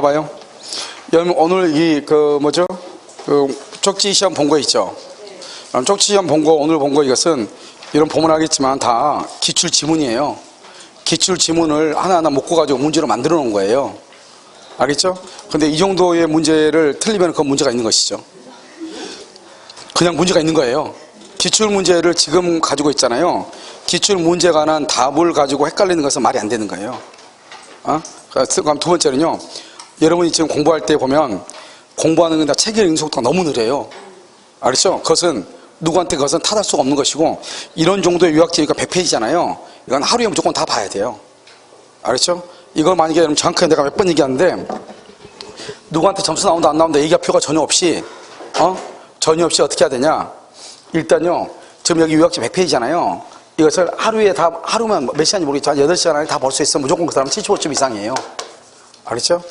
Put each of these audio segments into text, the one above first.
봐요. 여러분 오늘 쪽지 시험 본 거 있죠? 쪽지 시험 본 거, 오늘 본 거 이것은 여러분 보면 알겠지만 다 기출 지문이에요. 기출 지문을 하나하나 묶어가지고 문제로 만들어 놓은 거예요. 알겠죠? 근데 이 정도의 문제를 틀리면 그 문제가 있는 것이죠. 그냥 문제가 있는 거예요. 기출 문제를 지금 가지고 있잖아요. 기출 문제에 관한 답을 가지고 헷갈리는 것은 말이 안 되는 거예요. 그럼 두 번째는요. 여러분이 지금 공부할 때 보면 공부하는 건 다 책 읽는 속도가 너무 느려요. 알겠죠? 그것은 누구한테 그것은 탓할 수가 없는 것이고, 이런 정도의 유학지니까 100페이지잖아요. 이건 하루에 무조건 다 봐야 돼요. 알겠죠? 이걸 만약에 여러분 정확하게 내가 몇 번 얘기하는데, 누구한테 점수 나온다 안 나온다 얘기할 필요가 전혀 없이 어떻게 해야 되냐? 일단요, 지금 여기 유학지 100페이지잖아요. 이것을 하루면 몇 시간인지 모르겠지만 8시간 안에 다 볼 수 있으면 무조건 그 사람은 75점 이상이에요. 알겠죠?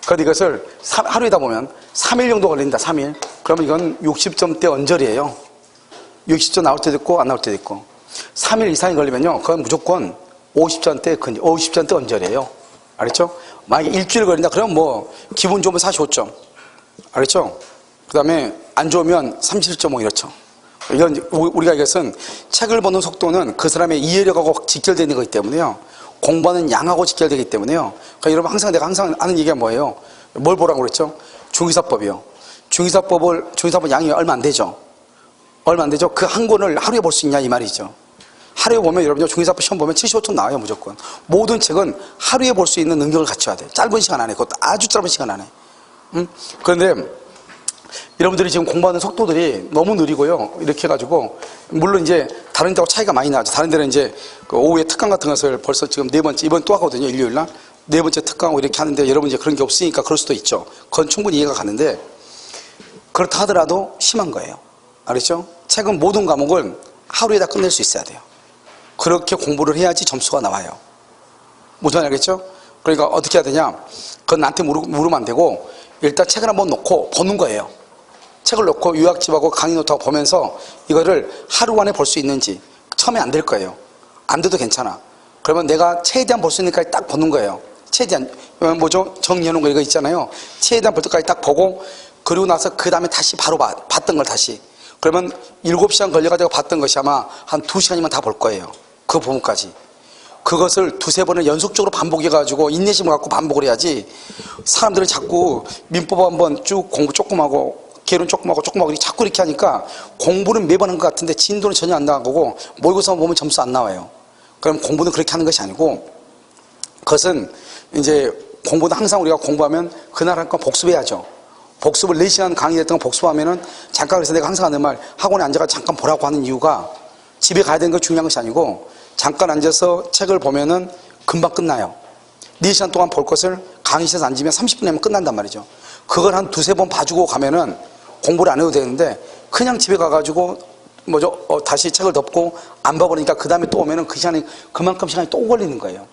그런데 이것을 하루에다 보면 3일 정도 걸린다, 3일. 그러면 이건 60점대 언저리예요. 60점 나올 때도 있고 안 나올 때도 있고. 3일 이상이 걸리면요, 그건 무조건 50점대 언저리예요. 알겠죠? 만약에 일주일 걸린다 그러면 뭐 기분 좋으면 45점. 알겠죠? 그 다음에 안 좋으면 37.5 이렇죠. 이건 우리가 이것은 책을 보는 속도는 그 사람의 이해력하고 직결되어 있는 거기 때문에요. 공부하는 양하고 직결되기 때문에요. 그러니까 여러분 내가 항상 하는 얘기가 뭐예요? 뭘 보라고 그랬죠? 중의사법이요. 중의사법 양이 얼마 안 되죠. 얼마 안 되죠. 그 한 권을 하루에 볼 수 있냐 이 말이죠. 하루에 보면 여러분 중의사법 시험 보면 75점 나와요 무조건. 모든 책은 하루에 볼 수 있는 능력을 갖춰야 돼. 짧은 시간 안에, 그것도 아주 짧은 시간 안에. 그런데 여러분들이 지금 공부하는 속도들이 너무 느리고요. 이렇게 해가지고, 물론 이제 다른 데하고 차이가 많이 나죠. 다른 데는 이제 그 오후에 특강 같은 것을 벌써 지금 4번째, 이번 또 하거든요. 일요일날. 4번째 특강하고 이렇게 하는데, 여러분 이제 그런 게 없으니까 그럴 수도 있죠. 그건 충분히 이해가 가는데, 그렇다 하더라도 심한 거예요. 알겠죠? 책은 모든 과목을 하루에 다 끝낼 수 있어야 돼요. 그렇게 공부를 해야지 점수가 나와요. 무슨 말인지 알겠죠? 그러니까 어떻게 해야 되냐? 그건 나한테 물으면 안 되고, 일단 책을 한번 놓고 보는 거예요. 책을 놓고 유학집하고 강의 노트하고 보면서 이거를 하루 안에 볼 수 있는지. 처음에 안 될 거예요. 안 돼도 괜찮아. 그러면 내가 최대한 볼 수 있는 데까지 딱 보는 거예요. 최대한. 정리해놓은 거 이거 있잖아요. 최대한 볼 때까지 딱 보고, 그리고 나서 그 다음에 다시 바로 봤던 걸 다시. 그러면 7시간 걸려가지고 봤던 것이 아마 한 2시간이면 다 볼 거예요. 그 부분까지. 그것을 2-3번을 연속적으로 반복해가지고 인내심을 갖고 반복을 해야지. 사람들은 자꾸 민법 한번 쭉 공부 조금 하고 개론 조금 하고 이렇게 자꾸 이렇게 하니까 공부는 매번 한 것 같은데 진도는 전혀 안 나가고 모의고사 보면 점수 안 나와요. 그럼 공부는 그렇게 하는 것이 아니고, 그것은 이제 공부는 항상 우리가 공부하면 그날 한 건 복습해야죠. 복습을 4시간 강의했던 거 복습하면은, 잠깐, 그래서 내가 항상 하는 말, 학원에 앉아가 잠깐 보라고 하는 이유가, 집에 가야 되는 거 중요한 것이 아니고 잠깐 앉아서 책을 보면은 금방 끝나요. 4시간 동안 볼 것을 강의실에서 앉으면 30분이면 끝난단 말이죠. 그걸 한 2-3번 봐주고 가면은 공부를 안 해도 되는데, 그냥 집에 가가지고 다시 책을 덮고 안 봐버리니까 그 다음에 또 오면은 그 시간에 그만큼 시간이 또 걸리는 거예요.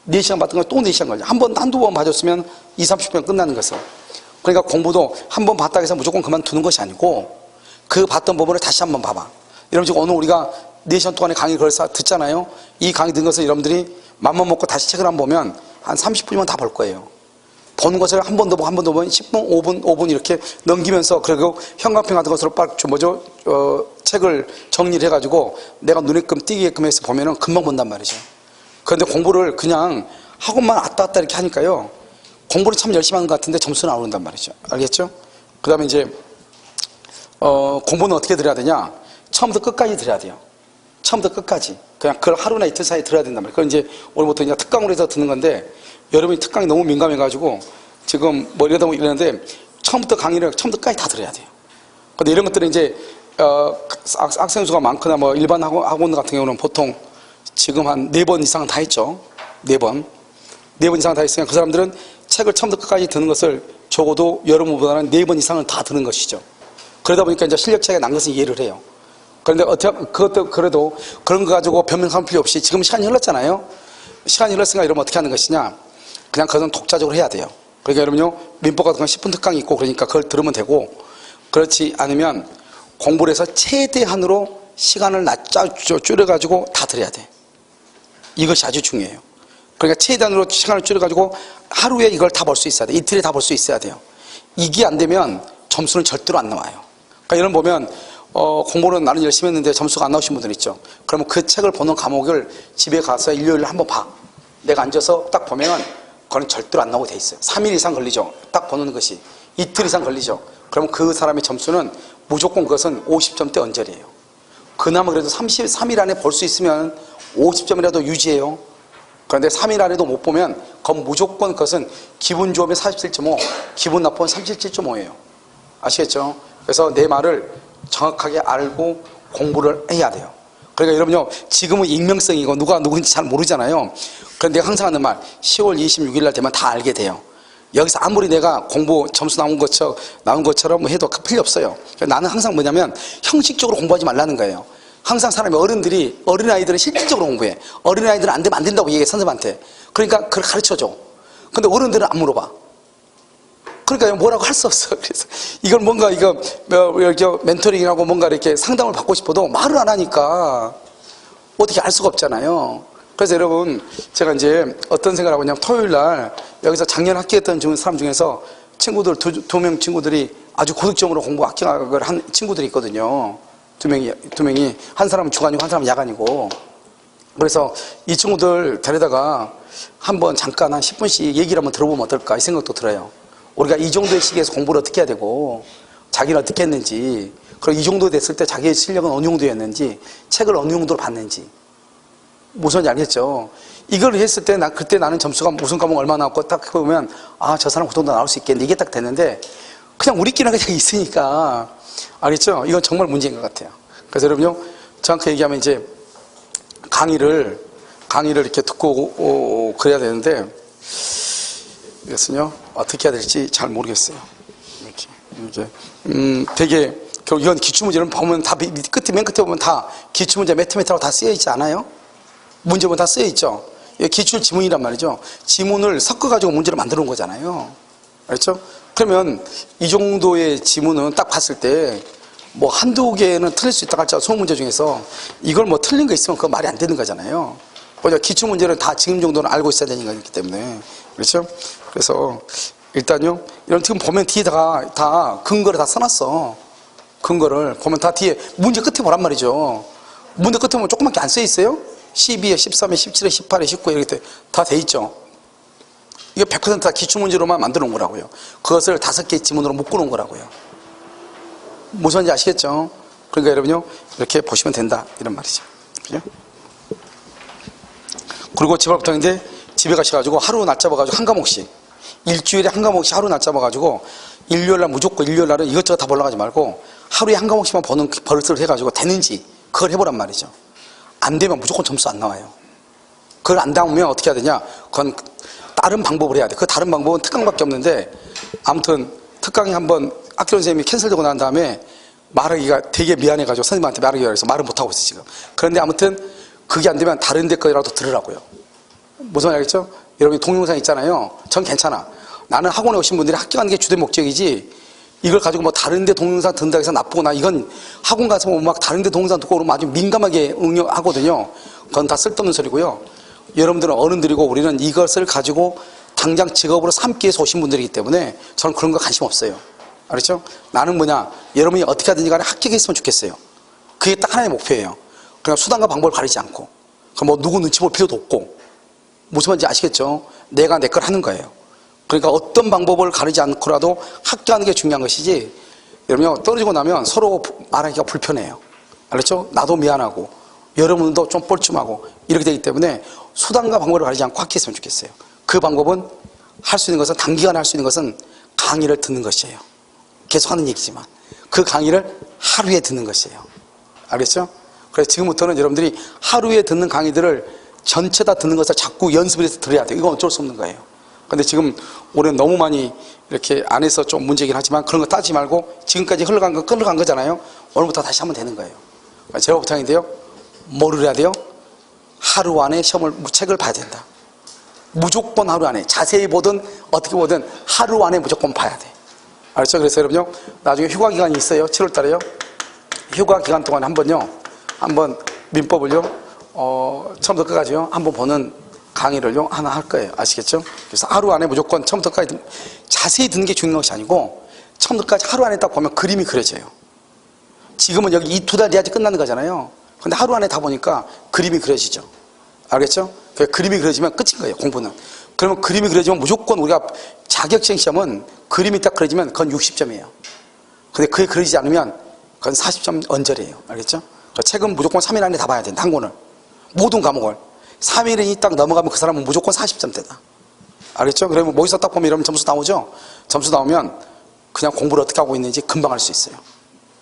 4시간 봤던 거 또 4시간 걸려. 한두 번 봐줬으면 20-30분 끝나는 것을. 그러니까 공부도 한 번 봤다고 해서 무조건 그만두는 것이 아니고, 그 봤던 부분을 다시 한번 봐봐. 여러분 지금 오늘 우리가 4시간 동안의 강의 그걸 듣잖아요. 이 강의 듣는 것을 여러분들이 맘만 먹고 다시 책을 한번 보면 한 30분이면 다 볼 거예요. 보는 것을 한 번 더 보고 한 번 더 보면 10분, 5분 이렇게 넘기면서, 그리고 형광펜 같은 것으로 책을 정리를 해가지고 내가 눈에 띄게끔 해서 보면은 금방 본단 말이죠. 그런데 공부를 그냥 학원만 왔다 갔다 이렇게 하니까요, 공부를 참 열심히 하는 것 같은데 점수는 안 오른단 말이죠. 알겠죠? 그 다음에 이제 공부는 어떻게 들어야 되냐? 처음부터 끝까지 들어야 돼요. 처음부터 끝까지. 그냥 그걸 하루나 이틀 사이에 들어야 된단 말이에요. 그건 이제 오늘부터 이제 특강으로 해서 듣는 건데, 여러분이 특강이 너무 민감해가지고 지금 이러다 보면 이러는데, 처음부터 강의를 처음부터 끝까지 다 들어야 돼요. 근데 이런 것들은 이제 학생 수가 많거나 일반 학원 같은 경우는 보통 지금 한 4번 이상은 다 했죠. 4번 이상 다 했으니까 그 사람들은 책을 처음부터 끝까지 듣는 것을 적어도 여러분보다는 4번 이상은 다 듣는 것이죠. 그러다 보니까 이제 실력 차이가 난 것은 이해를 해요. 그런데 그것도 그래도 그런 거 가지고 변명할 필요 없이 지금 시간이 흘렀잖아요. 시간이 흘렀으니까 여러분 어떻게 하는 것이냐? 그냥 그건 독자적으로 해야 돼요. 그러니까 여러분요, 민법 같은 건 10분 특강이 있고 그러니까 그걸 들으면 되고, 그렇지 않으면 공부를 해서 최대한으로 시간을 줄여가지고 다 들어야 돼. 이것이 아주 중요해요. 그러니까 최대한으로 시간을 줄여가지고 하루에 이걸 다 볼 수 있어야 돼. 이틀에 다 볼 수 있어야 돼요. 이게 안 되면 점수는 절대로 안 나와요. 그러니까 이런 보면 공부는 나는 열심히 했는데 점수가 안 나오신 분들 있죠. 그러면 그 책을 보는 과목을 집에 가서 일요일에 한번 봐. 내가 앉아서 딱 보면 그건 절대로 안 나오게 돼 있어요. 3일 이상 걸리죠. 딱 보는 것이. 이틀 이상 걸리죠. 그러면 그 사람의 점수는 무조건 그것은 50점대 언저리예요. 그나마 그래도 33일 안에 볼 수 있으면 50점이라도 유지해요. 그런데 3일 안에도 못 보면 그건 무조건 그것은 기분 좋으면 47.5, 기분 나쁘면 37.5예요. 아시겠죠? 그래서 내 말을 정확하게 알고 공부를 해야 돼요. 그러니까 여러분요, 지금은 익명성이고 누가 누군지 잘 모르잖아요. 그런데 내가 항상 하는 말, 10월 26일 날 되면 다 알게 돼요. 여기서 아무리 내가 공부 점수 나온 것처럼 해도 필요 없어요. 나는 항상 뭐냐면 형식적으로 공부하지 말라는 거예요. 항상 사람이 어린아이들은 실질적으로 공부해. 어린아이들은 안 되면 안 된다고 얘기해, 선생님한테. 그러니까 그걸 가르쳐줘. 근데 어른들은 안 물어봐. 그러니까 뭐라고 할 수 없어. 그래서 이걸 뭔가 멘토링이라고 뭔가 이렇게 상담을 받고 싶어도 말을 안 하니까 어떻게 알 수가 없잖아요. 그래서 여러분, 제가 이제 어떤 생각을 하고 있냐면 토요일 날 여기서 작년 합격했던 사람 중에서 친구들 두 명 친구들이 아주 고득점으로 공부 합격을 한 친구들이 있거든요. 두 명이 한 사람은 주간이고 한 사람은 야간이고. 그래서 이 친구들 데려다가 한번 잠깐 한 10분씩 얘기를 한번 들어보면 어떨까 이 생각도 들어요. 우리가 이 정도의 시기에서 공부를 어떻게 해야 되고 자기는 어떻게 했는지, 그리고 이 정도 됐을 때 자기의 실력은 어느 정도였는지, 책을 어느 정도로 봤는지 무슨 알겠죠? 이걸 했을 때 그때 나는 점수가 무슨 과목 얼마 나왔고 딱 보면 저 사람 그 정도 나올 수 있겠네, 이게 딱 됐는데 그냥 우리끼리 그냥 있으니까 알겠죠? 이건 정말 문제인 것 같아요. 그래서 여러분요, 정확히 얘기하면 이제 강의를 이렇게 듣고 그래야 되는데 이것은요 어떻게 해야 될지 잘 모르겠어요. 이렇게 되게 결국 이건 기출문제를 보면 다 맨 끝에 보면 다 기출문제 매트매트라고 다 쓰여 있지 않아요? 문제 보면 다 쓰여 있죠. 이게 기출 지문이란 말이죠. 지문을 섞어가지고 문제를 만들어 놓은 거잖아요. 알죠? 그러면 이 정도의 지문은 딱 봤을 때 뭐 한두 개는 틀릴 수 있다고 할지라도 20문제 중에서 이걸 뭐 틀린 거 있으면 그거 말이 안 되는 거잖아요. 그러니까 기출 문제를 다 지금 정도는 알고 있어야 되는 거기 때문에. 그렇죠? 그래서 일단요, 이런 지금 보면 뒤에다가 다 근거를 다 써놨어. 근거를 보면 다 뒤에 문제 끝에 보란 말이죠. 문제 끝에 보면 조그맣게 안 써 있어요? 12에 13에 17에 18에 19에 이렇게 다 돼 있죠. 이거 100% 다 기출문제로만 만들어 놓은 거라고요. 그것을 5개의 지문으로 묶어 놓은 거라고요. 무슨지 아시겠죠? 그러니까 여러분요, 이렇게 보시면 된다 이런 말이죠. 그죠? 그리고 지발부터인데 집에 가셔가지고 하루 날 잡아가지고 한 과목씩, 일주일에 한 과목씩 하루 날 잡아가지고 일요일날 무조건 일요일날은 이것저것 다 보러 가지 말고 하루에 한 과목씩만 보는 버릇을 해가지고 되는지 그걸 해보란 말이죠. 안 되면 무조건 점수 안 나와요. 그걸 안 나오면 어떻게 해야 되냐? 그건 다른 방법을 해야 돼. 그 다른 방법은 특강밖에 없는데, 아무튼 특강이 한번 학교 선생님이 캔슬되고 난 다음에 말하기가 되게 미안해가지고 선생님한테 말하기가 그래서 말을 못하고 있어 지금. 그런데 아무튼 그게 안 되면 다른 데 거라도 들으라고요. 무슨 말 알겠죠? 여러분이 동영상 있잖아요. 전 괜찮아. 나는 학원에 오신 분들이 합격하는 게 주된 목적이지, 이걸 가지고 뭐 다른 데 동영상 듣는다고 해서 나쁘거나, 이건 학원 가서 막 다른 데 동영상 듣고 그러면 아주 민감하게 응용하거든요. 그건 다 쓸데없는 소리고요. 여러분들은 어른들이고 우리는 이것을 가지고 당장 직업으로 삼기 위해서 오신 분들이기 때문에 저는 그런 거 관심 없어요. 알았죠? 나는 뭐냐, 여러분이 어떻게 하든지 간에 합격했으면 좋겠어요. 그게 딱 하나의 목표예요. 그냥 수단과 방법을 가리지 않고, 뭐 누구 눈치 볼 필요도 없고, 무슨 말인지 아시겠죠? 내가 내 걸 하는 거예요. 그러니까 어떤 방법을 가리지 않고라도 합격하는 게 중요한 것이지, 여러분 떨어지고 나면 서로 말하기가 불편해요. 알았죠? 나도 미안하고 여러분도 좀 뻘쭘하고 이렇게 되기 때문에 수단과 방법을 가리지 않고 합격했으면 좋겠어요. 그 방법은 할 수 있는 것은, 단기간에 할 수 있는 것은 강의를 듣는 것이에요. 계속 하는 얘기지만 그 강의를 하루에 듣는 것이에요. 알겠죠? 그래서 지금부터는 여러분들이 하루에 듣는 강의들을 전체 다 듣는 것을 자꾸 연습을 해서 들어야 돼요. 이건 어쩔 수 없는 거예요. 근데 지금 올해는 너무 많이 이렇게 안 해서 좀 문제긴 하지만 그런 거 따지지 말고 지금까지 흘러간 거잖아요. 오늘부터 다시 하면 되는 거예요. 제가 부탁인데요, 뭐를 해야 돼요? 하루 안에 책을 봐야 된다. 무조건 하루 안에, 자세히 보든 어떻게 보든 하루 안에 무조건 봐야 돼. 알았죠? 그래서 여러분요, 나중에 휴가 기간이 있어요. 7월 달에요. 휴가 기간 동안 한번 민법을요, 처음부터 끝까지요, 한번 보는 강의를요 하나 할 거예요. 아시겠죠? 그래서 하루 안에 무조건 처음부터까지 자세히 듣는 게 중요한 것이 아니고 처음부터까지 하루 안에 딱 보면 그림이 그려져요. 지금은 여기 이 2달 뒤에 끝나는 거잖아요. 근데 하루 안에 다 보니까 그림이 그려지죠. 알겠죠? 그림이 그려지면 끝인 거예요, 공부는. 그러면 그림이 그려지면 무조건 우리가 자격증 시험은 그림이 딱 그려지면 그건 60점이에요. 근데 그게 그려지지 않으면 그건 40점 언저리예요. 알겠죠? 책은 무조건 3일 안에 다 봐야 된다, 한 권을. 모든 과목을. 3일이 딱 넘어가면 그 사람은 무조건 40점대다. 알겠죠? 그러면 모의사 딱 보면 이러면 점수 나오죠? 점수 나오면 그냥 공부를 어떻게 하고 있는지 금방 알 수 있어요.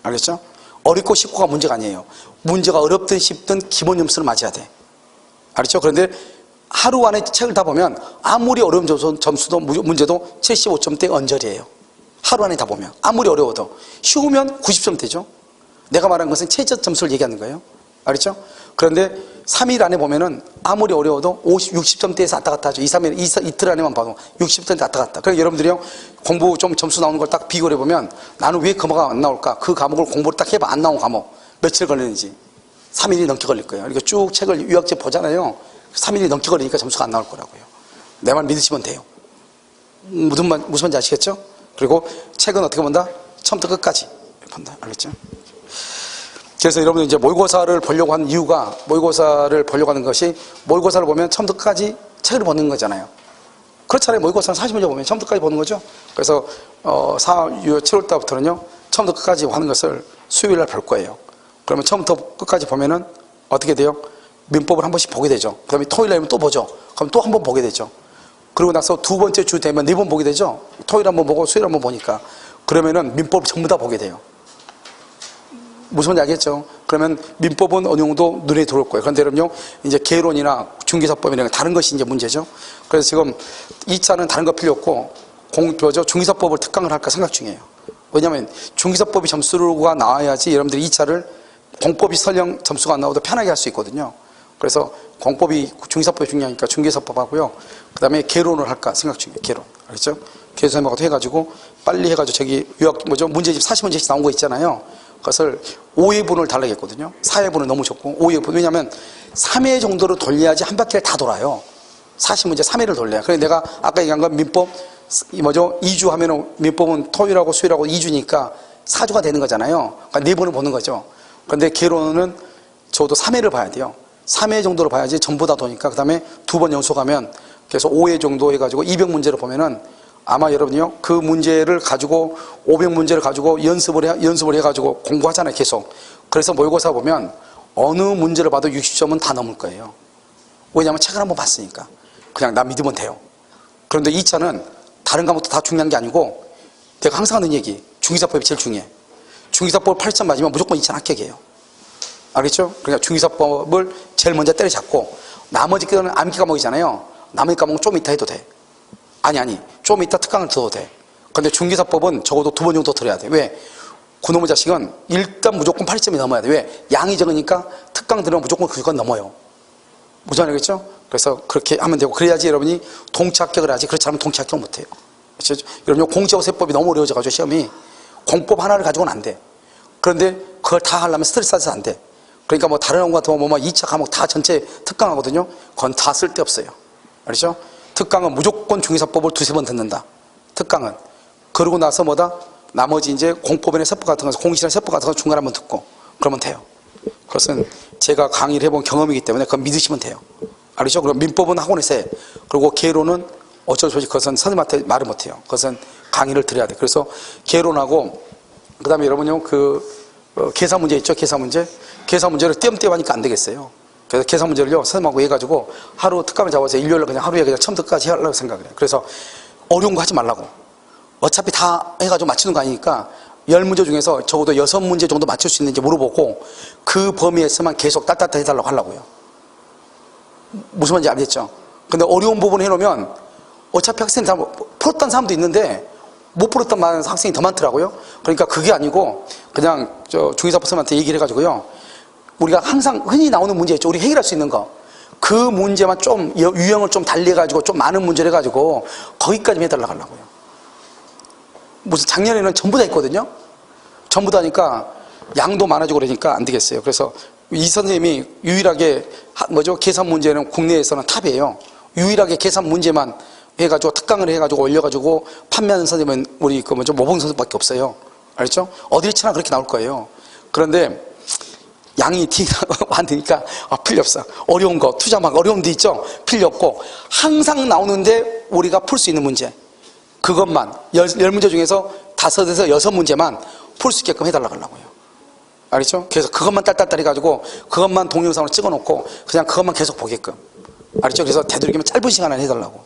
알겠죠? 어렵고 쉽고가 문제가 아니에요. 문제가 어렵든 쉽든 기본 점수를 맞아야 돼. 알겠죠? 그런데 하루 안에 책을 다 보면 아무리 어려운 점수도 문제도 75점대 언저리예요. 하루 안에 다 보면 아무리 어려워도. 쉬우면 90점대죠. 내가 말한 것은 최저 점수를 얘기하는 거예요. 알겠죠? 그런데 3일 안에 보면은 아무리 어려워도 60점대에서 왔다 갔다 하죠. 2, 3일, 이틀 안에만 봐도 60점대 왔다 갔다. 그래서 여러분들이요, 공부 좀 점수 나오는 걸 딱 비교를 해보면 나는 왜 그 과목이 안 나올까? 그 과목을 공부를 딱 해봐. 안 나온 과목. 며칠 걸리는지. 3일이 넘게 걸릴 거예요. 이렇게 쭉 책을 유학제 보잖아요. 3일이 넘게 걸리니까 점수가 안 나올 거라고요. 내 말 믿으시면 돼요. 무슨 말인지 아시겠죠? 그리고 책은 어떻게 본다? 처음부터 끝까지 본다. 알겠죠? 그래서 여러분 이제 모의고사를 보려고 하는 이유가, 모의고사를 보려고 하는 것이, 모의고사를 보면 처음부터 끝까지 책을 보는 거잖아요. 그렇잖아요. 모의고사는 40문제 보면 처음부터 끝까지 보는 거죠. 그래서 7월 달부터는요, 처음부터 끝까지 하는 것을 수요일 날 볼 거예요. 그러면 처음부터 끝까지 보면은 어떻게 돼요? 민법을 한 번씩 보게 되죠. 그 다음에 토요일 날이면 또 보죠. 그럼 또 한 번 보게 되죠. 그리고 나서 두 번째 주 되면 4번 보게 되죠. 토요일 한 번 보고 수요일 한 번 보니까. 그러면은 민법을 전부 다 보게 돼요. 무슨 말인지 알겠죠? 그러면 민법은 어느 정도 눈에 들어올 거예요. 그런데 여러분요, 이제 개론이나 중개사법이나 다른 것이 이제 문제죠. 그래서 지금 2차는 다른 거 필요 없고, 중개사법을 특강을 할까 생각 중이에요. 왜냐하면 중개사법이 점수가 나와야지 여러분들이 2차를 공법이 설령 점수가 안 나와도 편하게 할 수 있거든요. 그래서 공법이, 중개사법이 중요하니까 중개사법 하고요. 그 다음에 개론을 할까 생각 중이에요. 개론. 알겠죠? 교수님하고 해가지고, 빨리 해가지고 저기 문제집 40문제씩 나온 거 있잖아요. 그것을 5회분을 달라겠거든요. 4회분은 너무 적고 5회분. 왜냐하면 3회 정도로 돌려야지 한 바퀴를 다 돌아요. 40문제 3회를 돌려야. 그래서 내가 아까 얘기한 건 민법 2주 하면은 민법은 토요일하고 수요일하고 2주니까 4주가 되는 거잖아요. 그러니까 4번을 보는 거죠. 그런데 개론은 적어도 3회를 봐야 돼요. 3회 정도로 봐야지 전부 다 도니까. 그 다음에 2번 연속하면 그래서 5회 정도 해가지고 200문제를 보면은 아마 여러분이요, 그 문제를 가지고 500문제를 가지고 연습을 해가지고 공부하잖아요, 계속. 그래서 모의고사 보면 어느 문제를 봐도 60점은 다 넘을 거예요. 왜냐하면 책을 한번 봤으니까. 그냥 나 믿으면 돼요. 그런데 2차는 다른 과목도 다 중요한 게 아니고, 내가 항상 하는 얘기, 중개사법이 제일 중요해. 중개사법 8점 맞으면 무조건 2차는 합격이에요. 알겠죠? 그러니까 중개사법을 제일 먼저 때려잡고, 나머지 거는 암기 과목이잖아요. 나머지 과목은 좀 이따 해도 돼. 아니. 좀 이따 특강을 들어도 돼. 근데 중개사법은 적어도 2번 정도 들어야 돼. 왜? 그놈의 자식은 일단 무조건 8점이 넘어야 돼. 왜? 양이 적으니까 특강 들으면 무조건 그건 넘어요. 무슨 말이겠죠? 그래서 그렇게 하면 되고, 그래야지 여러분이 동체 합격을 하지. 그렇지 않으면 동체 합격 못 해요. 그렇죠? 여러분, 공시어세법이 너무 어려워져가지고 시험이 공법 하나를 가지고는 안 돼. 그런데 그걸 다 하려면 스트레스 받아서 안 돼. 그러니까 뭐 다른 과목 같은 거 2차 과목 다 전체 특강하거든요. 그건 다 쓸데없어요. 알죠? 특강은 무조건 중개사법을 2-3번 듣는다. 특강은. 그러고 나서 나머지 이제 공법이나 세법 같은 거, 공시나 세법 같은 거 중간에 한번 듣고, 그러면 돼요. 그것은 제가 강의를 해본 경험이기 때문에 그건 믿으시면 돼요. 알죠? 그럼 민법은 학원에서 해. 그리고 개론은 어쩔 수 없이 그것은 선생님한테 말을 못 해요. 그것은 강의를 드려야 돼. 그래서 개론하고, 그 다음에 여러분요, 계산 문제 있죠? 계산 문제를 띄엄띄엄 하니까 안 되겠어요. 그래서 계산 문제를요, 선생님하고 해가지고 하루 특강을 잡아서 일요일날 그냥 하루에 그냥 처음부터까지 하려고 생각을 해요. 그래서 어려운 거 하지 말라고. 어차피 다 해가지고 맞추는 거 아니니까 10문제 중에서 적어도 6문제 정도 맞출 수 있는지 물어보고 그 범위에서만 계속 따따따 해달라고 하려고요. 무슨 말인지 알겠죠? 근데 어려운 부분 해놓으면 어차피 학생이 다 풀었다는 사람도 있는데 못 풀었단 말하는 학생이 더 많더라고요. 그러니까 그게 아니고 그냥 중개사법 선생님한테 얘기를 해가지고요, 우리가 항상 흔히 나오는 문제 있죠. 우리 해결할 수 있는 거. 그 문제만 좀 유형을 좀 달리해가지고 좀 많은 문제를 해가지고 거기까지 해달라고 하려고요. 무슨 작년에는 전부 다 했거든요. 전부 다 하니까 양도 많아지고 그러니까 안 되겠어요. 그래서 이 선생님이 유일하게 계산 문제는 국내에서는 탑이에요. 유일하게 계산 문제만 해가지고 특강을 해가지고 올려가지고 판매하는 선생님은 우리 그 뭐죠 모범 선생님밖에 없어요. 알죠? 어딜 치나 그렇게 나올 거예요. 그런데 양이 많으니까 필요 없어. 어려운 거 투자막 어려운 데 있죠? 필요 없고 항상 나오는데 우리가 풀 수 있는 문제 그것만 10문제 중에서 5에서 6문제만 풀 수 있게끔 해달라고 하려고요. 알겠죠? 그래서 그것만 딸딸딸 해가지고 그것만 동영상으로 찍어놓고 그냥 그것만 계속 보게끔. 알겠죠? 그래서 되도록이면 짧은 시간 안에 해달라고.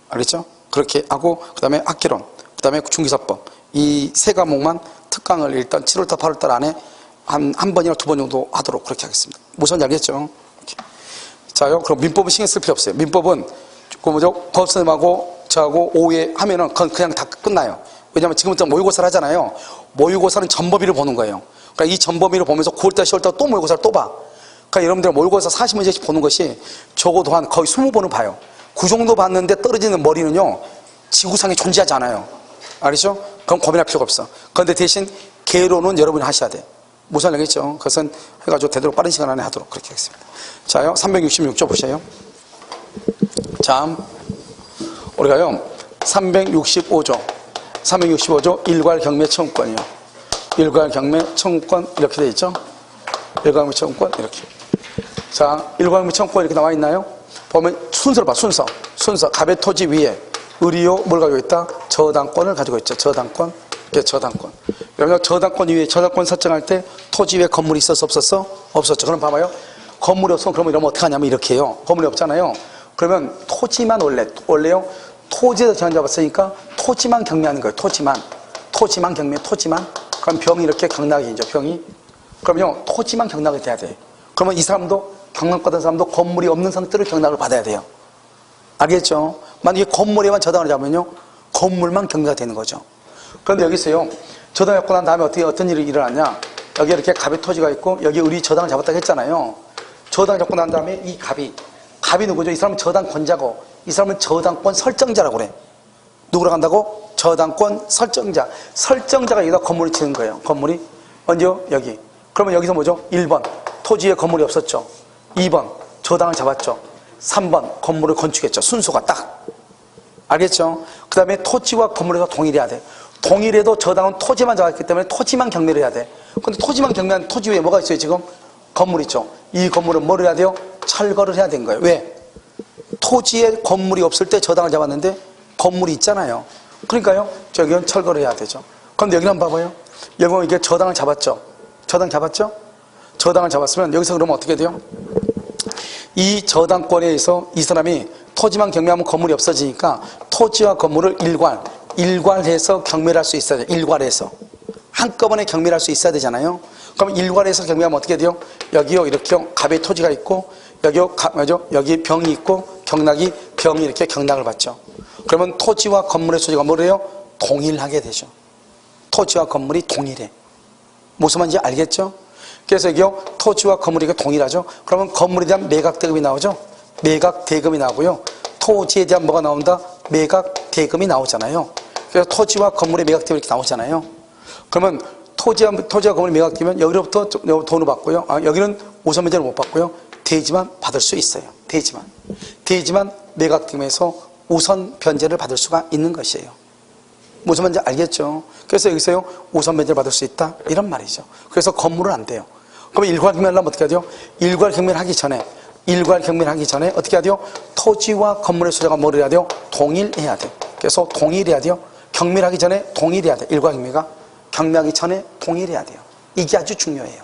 알겠죠? 그렇게 하고 그 다음에 학개론, 그 다음에 중기사법 이 3과목만 특강을 일단 7월달 8월달 안에 한 번이나 2번 정도 하도록 그렇게 하겠습니다. 무슨 알겠죠? 이렇게. 자요. 그럼 민법은 신경 쓸 필요 없어요. 민법은 그 뭐죠? 법선생님하고 저하고 오후에 하면은 그냥 다 끝나요. 왜냐하면 지금부터 모의고사를 하잖아요. 모의고사는 전범위를 보는 거예요. 그러니까 이 전범위를 보면서 9월달, 10월달 또 모의고사를 또 봐. 그러니까 여러분들 모의고사 40문제씩 보는 것이 적어도 한 거의 20번은 봐요. 그 정도 봤는데 떨어지는 머리는요, 지구상에 존재하지 않아요. 알겠죠? 그럼 고민할 필요가 없어. 그런데 대신 개론은 여러분이 하셔야 돼. 무슨 알겠죠? 그것은 해가지고 되도록 빠른 시간 안에 하도록 그렇게 하겠습니다. 자요, 366조 보세요. 자, 우리가요, 365조 일괄경매 청구권이요. 일괄경매 청구권 이렇게 돼 있죠? 일괄경매 청구권 이렇게. 자, 일괄경매 청구권 이렇게 나와 있나요? 보면 순서를 봐, 순서. 갑의 토지 위에 의리요 뭘 가지고 있다? 저당권을 가지고 있죠. 저당권. 예, 저당권. 그러면 저당권 위에 저당권 설정할 때 토지 위에 건물이 있었어 없었어? 없었죠. 그럼 봐봐요. 건물이 없으면 그러면 이러면 어떻게 하냐면 이렇게 해요. 건물이 없잖아요. 그러면 토지만 원래요. 토지에서 제한 잡았으니까 토지만 경매하는 거예요. 토지만 경매. 그럼 병이 이렇게 경락이 있죠. 병이. 그러면 토지만 경락이 돼야 돼. 그러면 이 사람도 경락받은 사람도 건물이 없는 상태로 경락을 받아야 돼요. 알겠죠? 만약에 건물에만 저당을 잡으면요, 건물만 경매가 되는 거죠. 그런데 여기서요, 저당 잡고 난 다음에 어떤 일이 일어났냐? 여기 이렇게 갑의 토지가 있고 여기 우리 저당을 잡았다고 했잖아요. 저당 잡고 난 다음에 이 갑이 누구죠? 이 사람은 저당권자고 이 사람은 저당권 설정자라고 그래. 누구로 간다고? 저당권 설정자가 여기다 건물을 지은 거예요. 건물이 언제요? 여기. 그러면 여기서 뭐죠? 1번 토지에 건물이 없었죠. 2번 저당을 잡았죠. 3번 건물을 건축했죠. 순서가 딱. 알겠죠? 그 다음에 토지와 건물에서 동일해야 돼. 동일해도 저당은 토지만 잡았기 때문에 토지만 경매를 해야 돼. 근데 토지만 경매한 토지 위에 뭐가 있어요? 지금 건물 있죠. 이 건물은 뭘 해야 돼요? 철거를 해야 되는 거예요. 왜? 토지에 건물이 없을 때 저당을 잡았는데 건물이 있잖아요. 그러니까요, 저기는 철거를 해야 되죠. 그런데 여기는 한번 봐봐요. 여기 이게 저당을 잡았죠. 저당을 잡았으면 여기서 그러면 어떻게 돼요? 이 저당권에 의해서 이 사람이 토지만 경매하면 건물이 없어지니까 토지와 건물을 일괄해서 경매를 할 수 있어야 돼요. 일괄해서. 한꺼번에 경매를 할 수 있어야 되잖아요. 그럼 일괄해서 경매하면 어떻게 돼요? 여기요, 이렇게 갑의 토지가 있고, 여기요, 여기 병이 있고, 병이 이렇게 경락을 받죠. 그러면 토지와 건물의 소지가 뭐래요? 동일하게 되죠. 토지와 건물이 동일해. 무슨 말인지 알겠죠? 그래서 여기요, 토지와 건물이 동일하죠. 그러면 건물에 대한 매각대금이 나오죠. 매각대금이 나오고요. 토지에 대한 뭐가 나온다? 매각대금이 나오잖아요. 그래서 토지와 건물의 매각대금이 이렇게 나오잖아요. 그러면 토지와 건물의 매각되면 여기로부터 돈을 받고요. 여기는 우선 면제를 못 받고요. 대지만 받을 수 있어요. 대지만 매각대금에서 우선 변제를 받을 수가 있는 것이에요. 무슨 말인지 알겠죠? 그래서 여기서요, 우선 변제를 받을 수 있다 이런 말이죠. 그래서 건물은 안 돼요. 그러면 일괄경매를 하면 어떻게 하죠? 일괄경매를 하기 전에 어떻게 해야 돼요? 토지와 건물의 소유자가 뭐를 해야 돼요? 동일해야 돼요. 그래서 동일해야 돼요. 경매를 하기 전에 동일해야 돼요. 일괄경매가 경매하기 전에 동일해야 돼요. 이게 아주 중요해요.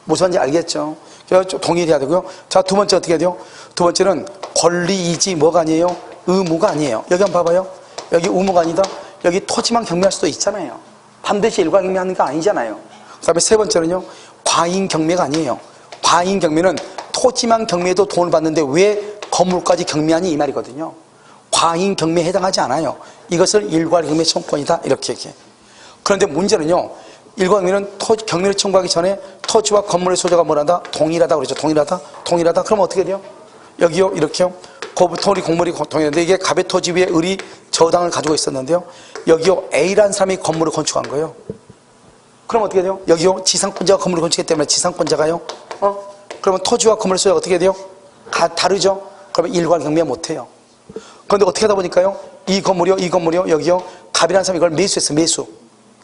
무슨 말인지 알겠죠? 그래서 동일해야 되고요. 자, 두 번째 어떻게 해야 돼요? 두 번째는 권리이지 뭐가 아니에요? 의무가 아니에요. 여기 한번 봐봐요. 여기 의무가 아니다. 여기 토지만 경매할 수도 있잖아요. 반드시 일괄경매하는 게 아니잖아요. 그 다음에 세 번째는요, 과잉경매가 아니에요. 과잉경매는 토지만 경매해도 돈을 받는데 왜 건물까지 경매하니 이 말이거든요. 과잉경매에 해당하지 않아요. 이것을 일괄경매 청구권이다 이렇게 얘기해. 그런데 문제는요, 일괄경매는 경매를 청구하기 전에 토지와 건물의 소유자가 뭐란다? 동일하다 그러죠. 동일하다. 그럼 어떻게 돼요? 여기요, 이렇게요. 토지 공물이 동일한데 이게 갑의 토지 위에 을이 저당을 가지고 있었는데요. 여기요, A라는 사람이 건물을 건축한 거예요. 그럼 어떻게 돼요? 여기요, 지상권자가 건물을 건축했기 때문에 지상권자가요, 그러면 토지와 건물의 소유자가 어떻게 돼요? 다르죠? 그럼 그러면 일괄경매 못해요. 그런데 어떻게 하다 보니까요, 이 건물이요, 여기요, 갑이라는 사람이 이걸 매수했어, 매수.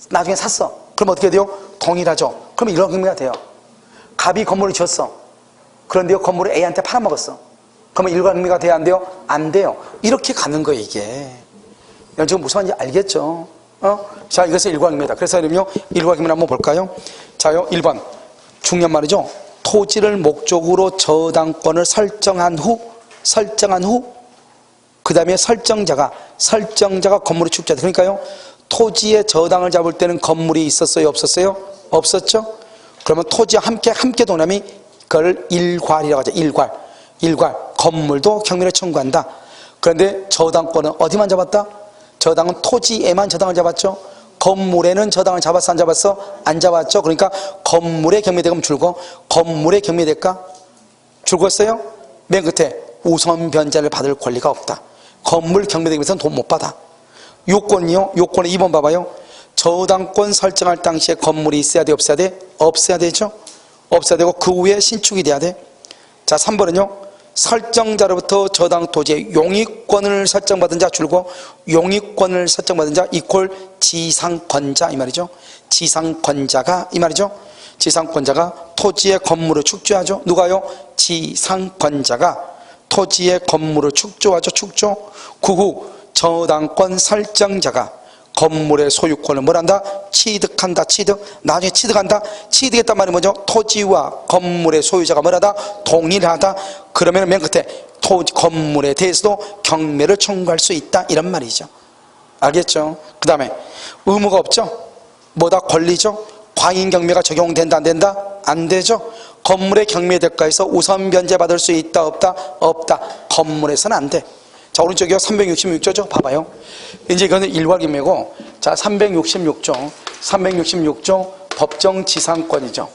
나중에 샀어. 그럼 어떻게 돼요? 동일하죠. 그러면 일괄경매가 돼요. 갑이 건물을 지었어. 그런데요, 건물을 A한테 팔아먹었어. 그러면 일괄경매가 돼야 안 돼요? 안 돼요. 이렇게 가는 거예요, 이게. 여러분 지금 무슨 말인지 알겠죠? 자, 이것은 일괄경매다. 그래서 여러분요, 일괄경매를 한번 볼까요? 자요, 1번. 중요한 말이죠. 토지를 목적으로 저당권을 설정한 후, 그 다음에 설정자가 건물의 축조자. 그러니까요, 토지에 저당을 잡을 때는 건물이 있었어요, 없었어요? 없었죠? 그러면 토지와 함께 동남이 그걸 일괄이라고 하죠. 일괄. 건물도 경매를 청구한다. 그런데 저당권은 어디만 잡았다? 저당은 토지에만 저당을 잡았죠. 건물에는 저당을 잡았어, 안 잡았어? 안 잡았죠. 그러니까 건물의 경매대금 줄고, 건물의 경매대가 줄었어요. 맨 끝에 우선 변제를 받을 권리가 없다. 건물 경매대금에서는 돈 못 받아. 요건이요. 요건에 2번 봐봐요. 저당권 설정할 당시에 건물이 있어야 돼, 없어야 돼? 없어야 되죠. 없어야 되고 그 후에 신축이 돼야 돼. 자, 3번은요. 설정자로부터 저당 토지의 용익권을 설정받은 자 줄고, 용익권을 설정받은 자 이퀄 지상권자 이 말이죠. 지상권자가 이 말이죠. 지상권자가 토지의 건물을 축조하죠. 누가요? 지상권자가 토지의 건물을 축조하죠. 축조. 그 후 저당권 설정자가 건물의 소유권을 뭘한다? 취득한다. 취득. 나중에 취득한다. 취득했단 말이 뭐죠? 토지와 건물의 소유자가 뭐하다? 동일하다. 그러면 맨 끝에 건물에 대해서도 경매를 청구할 수 있다. 이런 말이죠. 알겠죠? 그 다음에 의무가 없죠? 뭐다? 권리죠? 과잉 경매가 적용된다, 안 된다? 안 되죠? 건물의 경매 대가에서 우선 변제 받을 수 있다, 없다? 없다. 건물에서는 안 돼. 자, 오른쪽이요. 366조죠. 봐봐요. 이제 이거는 일괄경매고, 자, 366조 법정지상권이죠.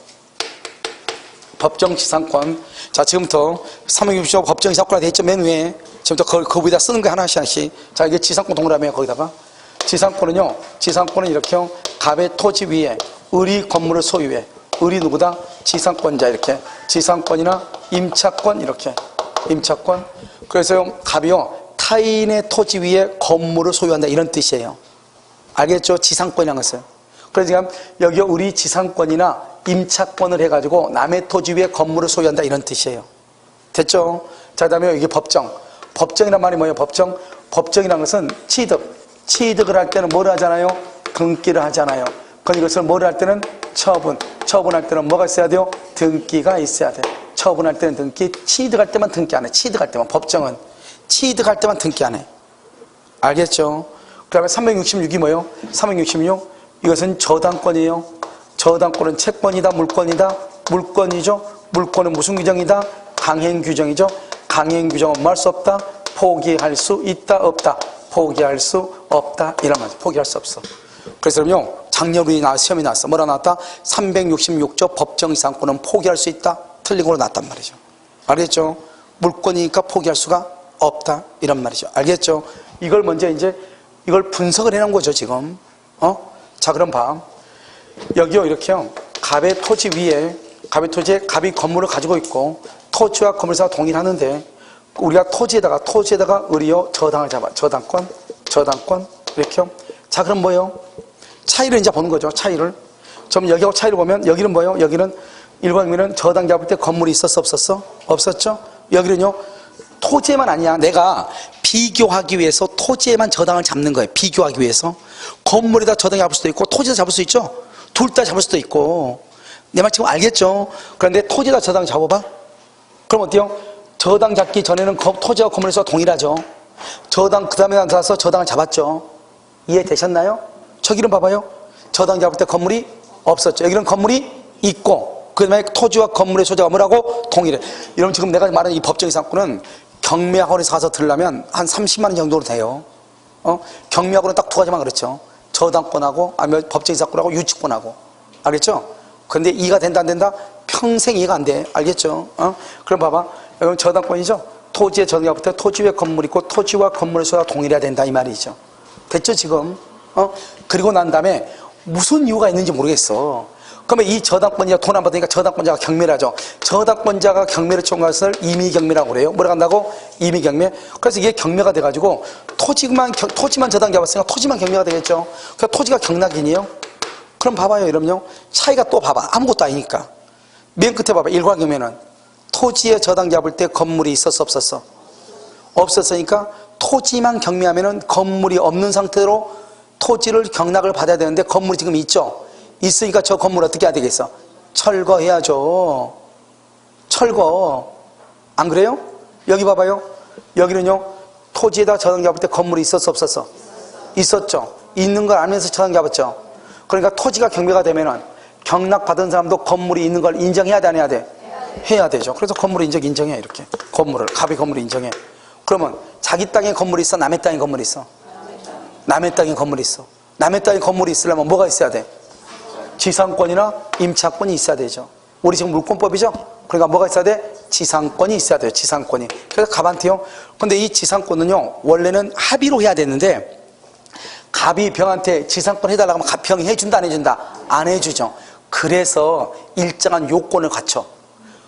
법정지상권. 자, 지금부터 366조 법정지상권이 되어 있죠. 맨 위에. 지금부터 그 위에다 쓰는 거 하나씩. 자, 이게 지상권 동그라미에요. 거기다가. 지상권은 이렇게요. 갑의 토지 위에 을이 건물을 소유해. 을이 누구다? 지상권자. 이렇게. 지상권이나 임차권. 이렇게. 임차권. 그래서요, 갑이요. 타인의 토지 위에 건물을 소유한다. 이런 뜻이에요. 알겠죠? 지상권이라는 것은. 그래서 지금 여기 우리 지상권이나 임차권을 해가지고 남의 토지 위에 건물을 소유한다. 이런 뜻이에요. 됐죠? 자, 그 다음에 여기 법정. 법정이란 말이 뭐예요? 법정. 법정이라는 것은 취득을 할 때는 뭘 하잖아요? 등기를 하잖아요. 그럼 이것을 뭘 할 때는 처분할 때는 뭐가 있어야 돼요? 등기가 있어야 돼. 처분할 때는 등기, 취득할 때만 등기 안 해. 취득할 때만. 법정은 취득할 때만 등기 안 해. 알겠죠? 그 다음에 366이 뭐예요? 366 이것은 저당권이에요. 저당권은 채권이다, 물권이다? 물권이죠. 물권은 무슨 규정이다? 강행 규정이죠. 강행 규정은 뭐 할 수 없다? 포기할 수 있다, 없다? 포기할 수 없다. 이런 말이죠. 포기할 수 없어. 그래서 그럼요, 작년 우리 시험이 나왔어. 뭐라 나왔다? 366조 법정이상권은 포기할 수 있다. 틀린 걸로 나왔단 말이죠. 알겠죠? 물권이니까 포기할 수가 없다. 이런 말이죠. 알겠죠? 이걸 먼저 이걸 분석을 해놓은 거죠, 지금. 자, 그럼 봐. 여기요, 이렇게요. 갑의 토지 위에, 갑의 토지에 갑이 건물을 가지고 있고, 토지와 건물사가 동일하는데, 우리가 토지에다가 을이요, 저당을 잡아. 저당권. 이렇게요. 자, 그럼 뭐예요? 차이를 이제 보는 거죠, 차이를. 좀 여기하고 차이를 보면, 여기는 뭐예요? 여기는 일광미는 저당 잡을 때 건물이 있었어, 없었어? 없었죠? 여기는요, 토지에만 아니야. 내가 비교하기 위해서 토지에만 저당을 잡는 거예요. 비교하기 위해서. 건물에다 저당 잡을 수도 있고 토지에다 잡을 수 있죠. 둘 다 잡을 수도 있고. 내 말 지금 알겠죠? 그런데 토지에다 저당 잡아봐. 그럼 어때요? 저당 잡기 전에는 토지와 건물에서 동일하죠. 저당 그 다음에 나타나서 저당을 잡았죠. 이해되셨나요? 저기는 봐봐요. 저당 잡을 때 건물이 없었죠. 여기는 건물이 있고 그 다음에 토지와 건물의 소재가 뭐라고? 동일해. 여러분 지금 내가 말하는 이 법정이상권은 경매학원에서 가서 들으려면 한 30만 원 정도로 돼요. 경매학원은 딱 두 가지만 그렇죠. 저당권하고 아니면 법정이상권하고 유치권하고. 알겠죠? 근데 이해가 된다 안 된다? 평생 이해가 안 돼. 알겠죠? 그럼 봐봐. 여러분 저당권이죠? 토지에 저당할 때 토지 위에 건물이 있고 토지와 건물의 소재가 동일해야 된다 이 말이죠. 됐죠 지금? 그리고 난 다음에 무슨 이유가 있는지 모르겠어. 그러면 이 저당권자가 돈 안 받으니까 저당권자가 경매하죠. 저당권자가 경매를 청구한 것을 임의경매라고 그래요. 뭐라 한다고? 임의경매. 그래서 이게 경매가 돼가지고 토지만 저당 잡았으니까 토지만 경매가 되겠죠. 그러니까 토지가 경락인이에요. 그럼 봐봐요. 이러면요. 차이가 또 봐봐. 아무것도 아니니까. 맨 끝에 봐봐. 일괄경매는 토지에 저당 잡을 때 건물이 있었어 없었어? 없었으니까 토지만 경매하면은 건물이 없는 상태로 토지를 경락을 받아야 되는데 건물이 지금 있죠. 있으니까 저 건물 어떻게 해야 되겠어? 철거해야죠. 철거. 안 그래요? 여기 봐봐요. 여기는요. 토지에다 저당 잡을 때 건물이 있었어 없었어? 있었죠. 있는 걸 알면서 저당 잡았죠. 그러니까 토지가 경매가 되면은 경락 받은 사람도 건물이 있는 걸 인정해야 돼, 안 해야 돼? 해야 되죠. 그래서 건물을 인정해 이렇게. 건물을 갑이 건물을 인정해. 그러면 자기 땅에 건물이 있어? 남의 땅에 건물이 있어? 남의 땅에 건물이 있어. 남의 땅에 건물이 있으려면 뭐가 있어야 돼? 지상권이나 임차권이 있어야 되죠. 우리 지금 물권법이죠. 그러니까 뭐가 있어야 돼? 지상권이 있어야 돼요. 지상권이. 그래서 갑한테요. 근데 이 지상권은요, 원래는 합의로 해야 되는데 갑이 병한테 지상권 해달라고 하면 병이 해준다 안 해준다? 안 해주죠. 그래서 일정한 요건을 갖춰.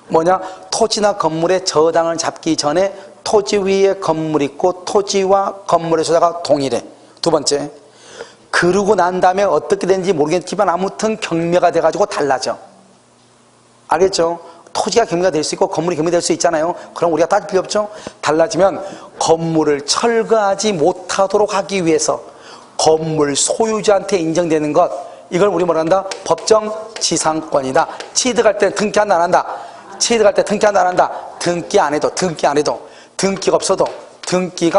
뭐냐? 토지나 건물의 저당을 잡기 전에 토지 위에 건물 있고 토지와 건물의 소유자가 동일해. 두 번째, 그러고 난 다음에 어떻게 되는지 모르겠지만 아무튼 경매가 돼가지고 달라져. 알겠죠? 토지가 경매가 될 수 있고 건물이 경매될 수 있잖아요. 그럼 우리가 따질 필요 없죠? 달라지면 건물을 철거하지 못하도록 하기 위해서 건물 소유자한테 인정되는 것, 이걸 우리 뭐라 한다? 법정 지상권이다. 취득할 때 등기한다 안 한다? 취득할 때 등기한다 안 한다? 등기 안 해도 등기가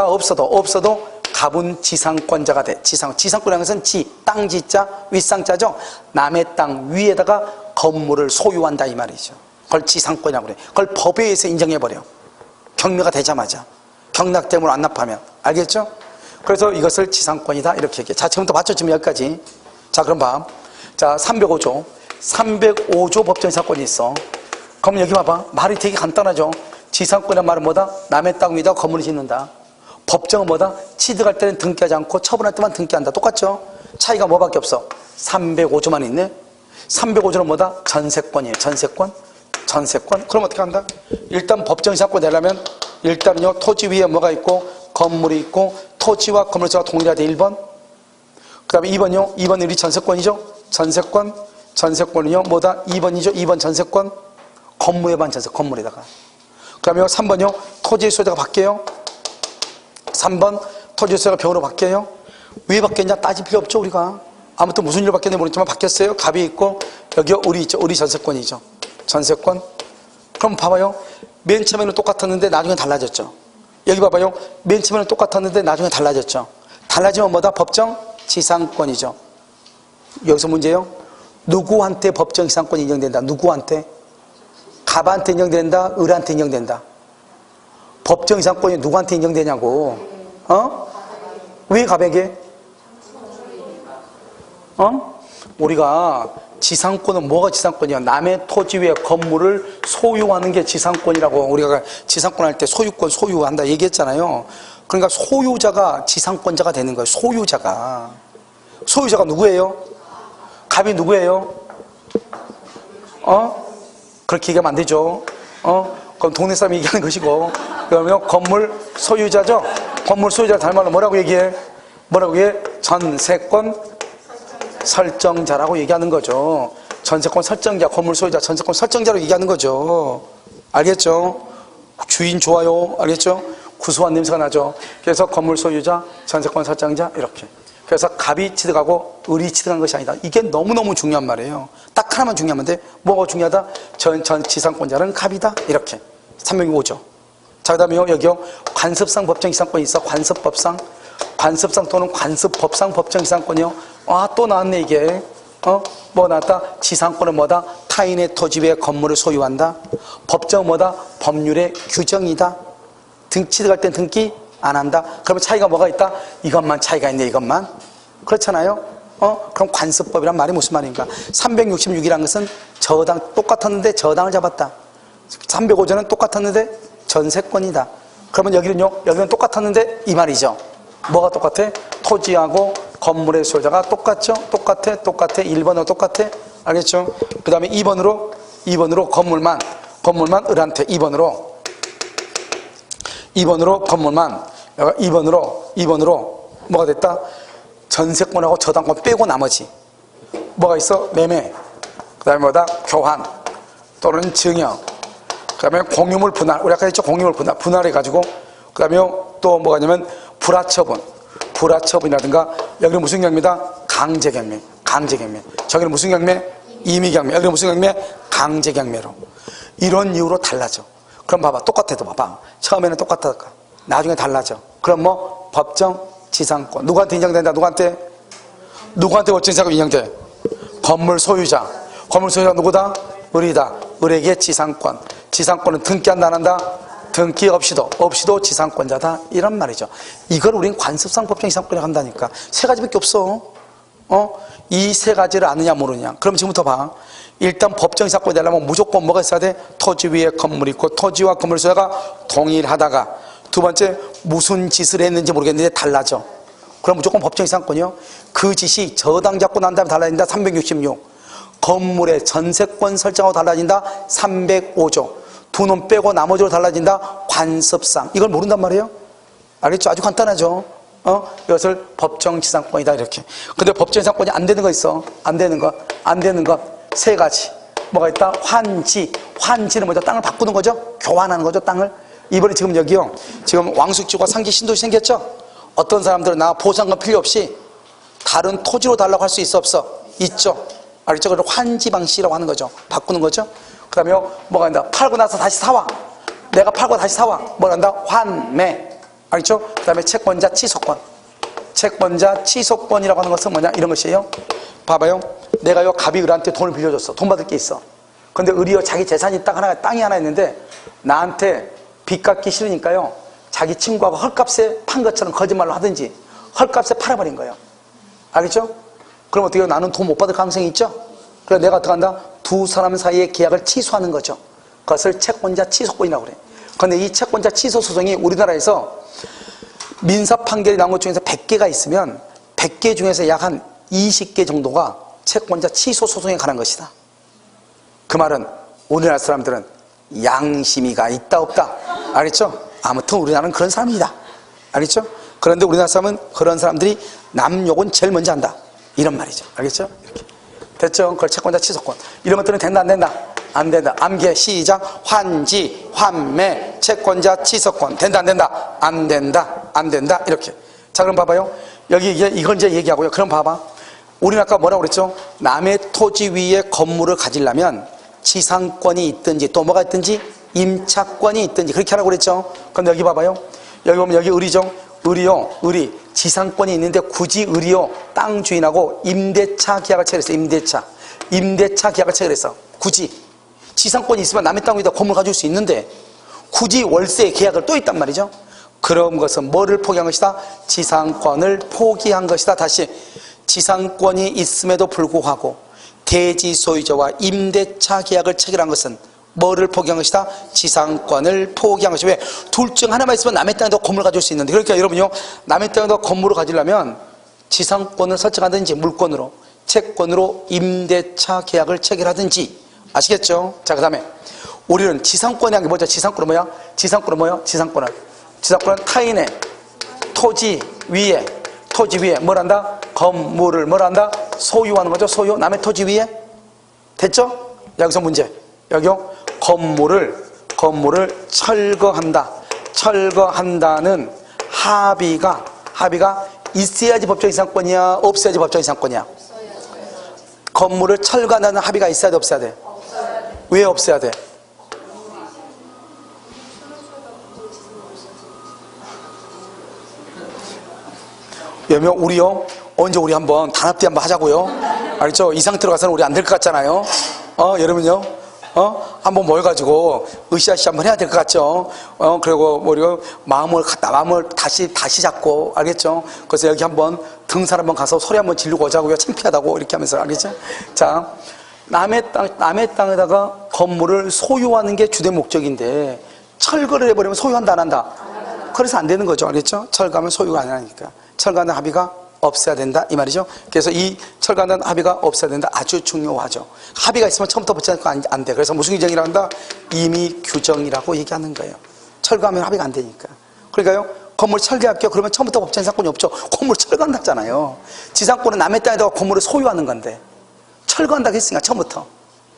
없어도 갑은 지상권자가 돼. 지상권이라는 것은 땅 지자 윗상자죠. 남의 땅 위에다가 건물을 소유한다 이 말이죠. 그걸 지상권이라고 그래. 그걸 법에 의해서 인정해버려. 경매가 되자마자. 경락 때문에 안 납하면. 알겠죠? 그래서 이것을 지상권이다 이렇게 얘기해. 자, 지금부터 맞춰 지금 여기까지. 자, 그럼 봐. 자, 305조 법정지상권이 있어. 그럼 여기 봐봐. 말이 되게 간단하죠. 지상권이란 말은 뭐다? 남의 땅 위에다 건물을 짓는다. 법정은 뭐다? 취득할 때는 등기하지 않고 처분할 때만 등기한다. 똑같죠? 차이가 뭐밖에 없어? 305조만 있네. 305조는 뭐다? 전세권이에요. 전세권. 그럼 어떻게 한다? 일단 법정지상권 내려면 일단은요, 토지 위에 뭐가 있고 건물이 있고 토지와 건물수가 동일해야 돼. 1번. 그 다음에 2번요. 2번은 우리 전세권이죠. 전세권은요 뭐다? 2번이죠. 2번 전세권. 건물에만 전세, 건물에다가. 그 다음에 3번요. 토지 소유자가 바뀌어요. 3번 토지 소유자가 병으로 바뀌어요. 왜 바뀌었냐 따질 필요 없죠. 우리가 아무튼 무슨 일로 바뀌었는지 모르겠지만 바뀌었어요. 갑이 있고 여기 우리 있죠. 우리 전세권이죠. 전세권. 그럼 봐봐요. 맨 처음에는 똑같았는데 나중에 달라졌죠. 여기 봐봐요. 맨 처음에는 똑같았는데 나중에 달라졌죠. 달라지면 뭐다? 법정 지상권이죠. 여기서 문제예요. 누구한테 법정 지상권이 인정된다? 누구한테? 갑한테 인정된다? 을한테 인정된다? 법정 지상권이 누구한테 인정되냐고. 왜 갑에게? 우리가 지상권은 뭐가 지상권이야? 남의 토지 위에 건물을 소유하는 게 지상권이라고. 우리가 지상권 할 때 소유권 소유한다 얘기했잖아요. 그러니까 소유자가 지상권자가 되는 거예요. 소유자가 누구예요? 갑이 누구예요? 그렇게 얘기하면 안 되죠. 그럼 동네 사람이 얘기하는 것이고. 그러면 건물 소유자죠. 건물 소유자 닮아서 뭐라고 얘기해? 전세권 설정자라고 얘기하는 거죠. 전세권 설정자, 건물 소유자, 전세권 설정자로 얘기하는 거죠. 알겠죠? 주인 좋아요. 알겠죠? 구수한 냄새가 나죠. 그래서 건물 소유자, 전세권 설정자 이렇게. 그래서 갑이 취득하고 을이 취득한 것이 아니다. 이게 너무너무 중요한 말이에요. 딱 하나만 중요하면 돼. 뭐가 중요하다? 전 지상권자는 갑이다. 이렇게. 305조. 자, 그 다음에 여기요. 관습상 법정지상권이 있어. 관습법상 또는 관습법상 법정지상권이요. 또 나왔네 이게. 뭐 나왔다? 지상권은 뭐다? 타인의 토지 위에 건물을 소유한다. 법정은 뭐다? 법률의 규정이다. 취득할 땐 등기 안 한다. 그러면 차이가 뭐가 있다? 이것만 차이가 있네. 이것만. 그렇잖아요. 그럼 관습법이란 말이 무슨 말입니까? 366이라는 것은 저당 똑같았는데 저당을 잡았다. 305조는 똑같았는데 전세권이다. 그러면 여기는 똑같았는데 이 말이죠. 뭐가 똑같아? 토지하고 건물의 소유자가 똑같죠? 똑같아. 1번하고 똑같아. 알겠죠? 그 다음에 2번으로 건물만 을한테 2번으로 건물만 2번으로 뭐가 됐다? 전세권하고 저당권 빼고 나머지 뭐가 있어? 매매, 그 다음에 뭐다? 교환 또는 증여, 그 다음에 공유물 분할, 우리 아까 했죠? 공유물 분할해가지고, 그 다음에 또 뭐가 있냐면 불화처분이라든가, 여기는 무슨 경매다? 강제경매. 저기는 무슨 경매? 임의경매. 여기는 무슨 경매? 강제경매로. 이런 이유로 달라져. 그럼 봐봐, 똑같아도 봐봐. 처음에는 똑같다가 나중에 달라져. 그럼 뭐? 법정 지상권. 누구한테 인정된다? 누구한테 법정 지상권 인정돼? 건물 소유자 누구다? 을이다. 을에게 지상권. 지상권은 등기한다 안 한다? 등기 없이도 지상권자다, 이런 말이죠. 이걸 우린 관습상 법정 지상권이라고 한다니까. 세 가지밖에 없어. 이 세 가지를 아느냐 모르냐. 그럼 지금부터 봐. 일단 법정 지상권이 되려면 무조건 뭐가 있어야 돼? 토지 위에 건물이 있고 토지와 건물 소유가 동일하다가, 두 번째 무슨 짓을 했는지 모르겠는데 달라져. 그럼 무조건 법정 지상권이요. 그 짓이 저당 잡고 난 다음에 달라진다. 366. 건물의 전세권 설정하고 달라진다. 305조. 두 놈 빼고 나머지로 달라진다. 관습상. 이걸 모른단 말이에요. 알겠죠? 아주 간단하죠. 이것을 법정 지상권이다, 이렇게. 근데 법정 지상권이 안 되는 거 있어. 안 되는 거 세 가지. 뭐가 있다? 환지는 뭐죠? 땅을 바꾸는 거죠? 교환하는 거죠, 땅을. 이번에 지금 여기요, 지금 왕숙지구가 상기 신도시 생겼죠? 어떤 사람들은 나 보상금 필요 없이 다른 토지로 달라고 할 수 있어, 없어? 있죠. 알겠죠? 그걸 환지 방식이라고 하는 거죠. 바꾸는 거죠. 그 다음에 뭐가 한다? 팔고 나서 다시 사와. 내가 팔고 다시 사와. 뭐라 한다? 환매. 알겠죠? 그 다음에 채권자 취소권이라고 하는 것은 뭐냐? 이런 것이에요. 봐봐요. 내가 요 갑이 을한테 돈을 빌려줬어. 돈 받을 게 있어. 근데 을이요, 자기 재산이 땅이 하나 있는데 나한테 빚 갚기 싫으니까요, 자기 친구하고 헐값에 판 것처럼 거짓말로 하든지 헐값에 팔아버린 거예요. 알겠죠? 그럼 어떻게 해요? 나는 돈 못 받을 가능성이 있죠? 그래서 내가 어떻게 한다? 두 사람 사이의 계약을 취소하는 거죠. 그것을 채권자 취소권이라고 그래. 그런데 이 채권자 취소 소송이 우리나라에서 민사 판결이 나온 것 중에서 100개가 있으면 100개 중에서 약 한 20개 정도가 채권자 취소 소송에 관한 것이다. 그 말은 우리나라 사람들은 양심이가 있다 없다. 알겠죠? 아무튼 우리나라는 그런 사람이다. 알겠죠? 그런데 우리나라 사람은 그런 사람들이 남 욕은 제일 먼저 한다, 이런 말이죠. 알겠죠? 이렇게. 됐죠? 그걸 채권자 취소권. 이런 것들은 된다 안 된다? 안 된다. 암기 시작. 환지, 환매, 채권자 취소권. 된다 안 된다? 안 된다. 이렇게. 자, 그럼 봐봐요. 여기 이건 이제 얘기하고요. 그럼 봐봐. 우리는 아까 뭐라고 그랬죠? 남의 토지 위에 건물을 가지려면 지상권이 있든지 또 뭐가 있든지 임차권이 있든지 그렇게 하라고 그랬죠? 근데 여기 봐봐요. 여기 보면 여기 을이죠? 을이 지상권이 있는데 굳이 을이요, 땅 주인하고 임대차 계약을 체결했어. 임대차 계약을 체결했어. 굳이 지상권이 있으면 남의 땅 위에다 건물 가질 수 있는데 굳이 월세 계약을 또 있단 말이죠. 그런 것은 뭐를 포기한 것이다? 지상권을 포기한 것이다. 다시, 지상권이 있음에도 불구하고 대지 소유자와 임대차 계약을 체결한 것은 뭐를 포기한 것이다? 지상권을 포기한 것이. 왜? 둘 중 하나만 있으면 남의 땅에도 건물을 가질 수 있는데, 그러니까 여러분요, 남의 땅에도 건물을 가지려면 지상권을 설정하든지 물권으로, 채권으로 임대차 계약을 체결하든지. 아시겠죠? 자, 그 다음에 우리는 지상권이란 게 뭐죠? 지상권은 뭐야? 지상권은 타인의 토지 위에 뭘 한다? 건물을 뭘 한다? 소유하는 거죠. 소유. 남의 토지 위에. 됐죠? 여기서 문제. 여기요. 건물을 철거한다. 철거한다는 합의가 있어야지 법정 이상권이야, 없어야지 법정 이상권이야? 건물을 철거한다는 합의가 있어야 돼, 없어야 돼? 왜 없어야 돼? 왜냐면 우리요, 언제 우리 한번 단합대 한번 하자고요. 알죠? 이 상태로 가서는 우리 안 될 것 같잖아요. 여러분요, 한번 모여가지고 으쌰으쌰 한번 해야 될 것 같죠? 그리고 우리가 마음을 다시 잡고, 알겠죠? 그래서 여기 한번 등산 한번 가서 소리 한번 지르고 오자고요. 창피하다고 이렇게 하면서, 알겠죠? 자, 남의 땅에다가 건물을 소유하는 게 주된 목적인데 철거를 해버리면 소유한다 안 한다? 그래서 안 되는 거죠. 알겠죠? 철거하면 소유가 안 하니까. 철거하는 합의가 없어야 된다 이 말이죠. 그래서 이 철간단 합의가 없어야 된다. 아주 중요하죠. 합의가 있으면 처음부터 붙지 않고 안 돼. 그래서 무슨 규정이라고 한다? 임의 규정이라고 얘기하는 거예요. 철거하면 합의가 안 되니까. 그러니까요, 건물 철거할게요. 그러면 처음부터 법적인 사건이 없죠. 건물 철거한다잖아요. 지상권은 남의 땅에다가 건물을 소유하는 건데 철거한다고 했으니까 처음부터.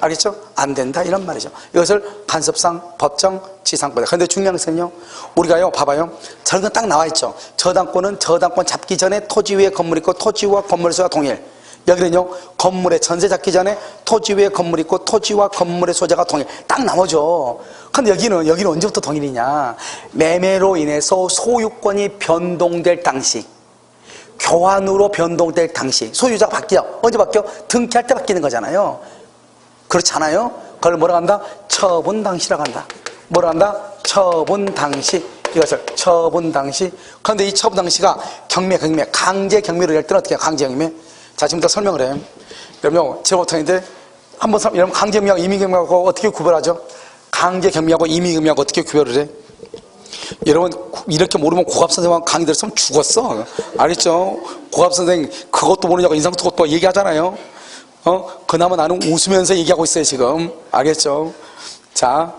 알겠죠? 안 된다 이런 말이죠. 이것을 간섭상 법정 지상권이다. 그런데 중요한 것은요, 우리가요 봐봐요, 저런 딱 나와 있죠. 저당권은 저당권 잡기 전에 토지 위에 건물 있고 토지와 건물 소유가 동일. 여기는요, 건물에 전세 잡기 전에 토지 위에 건물 있고 토지와 건물의 소재가 동일. 딱 나오죠. 근데 여기는 언제부터 동일이냐? 매매로 인해서 소유권이 변동될 당시, 교환으로 변동될 당시 소유자가 바뀌죠. 언제 바뀌어? 등기할 때 바뀌는 거잖아요. 그렇지 않아요? 그걸 뭐라고 한다? 처분 당시라고 한다. 뭐라고 한다? 처분 당시. 이것을 처분 당시. 그런데 이 처분 당시가 강제 경매로 할 때는 어떻게 해요? 강제 경매. 자, 지금부터 설명을 해. 그러면 제가 못하는데 한번 여러분, 강제 경매하고 임의 경매하고 어떻게 구별하죠? 강제 경매하고 임의 경매하고 어떻게 구별을 해? 여러분, 이렇게 모르면 고갑 선생님하고 강의 들었으면 죽었어. 알겠죠? 고갑 선생님 그것도 모르냐고 인상도 그것도 얘기하잖아요. 그나마 나는 웃으면서 얘기하고 있어요 지금. 알겠죠? 자,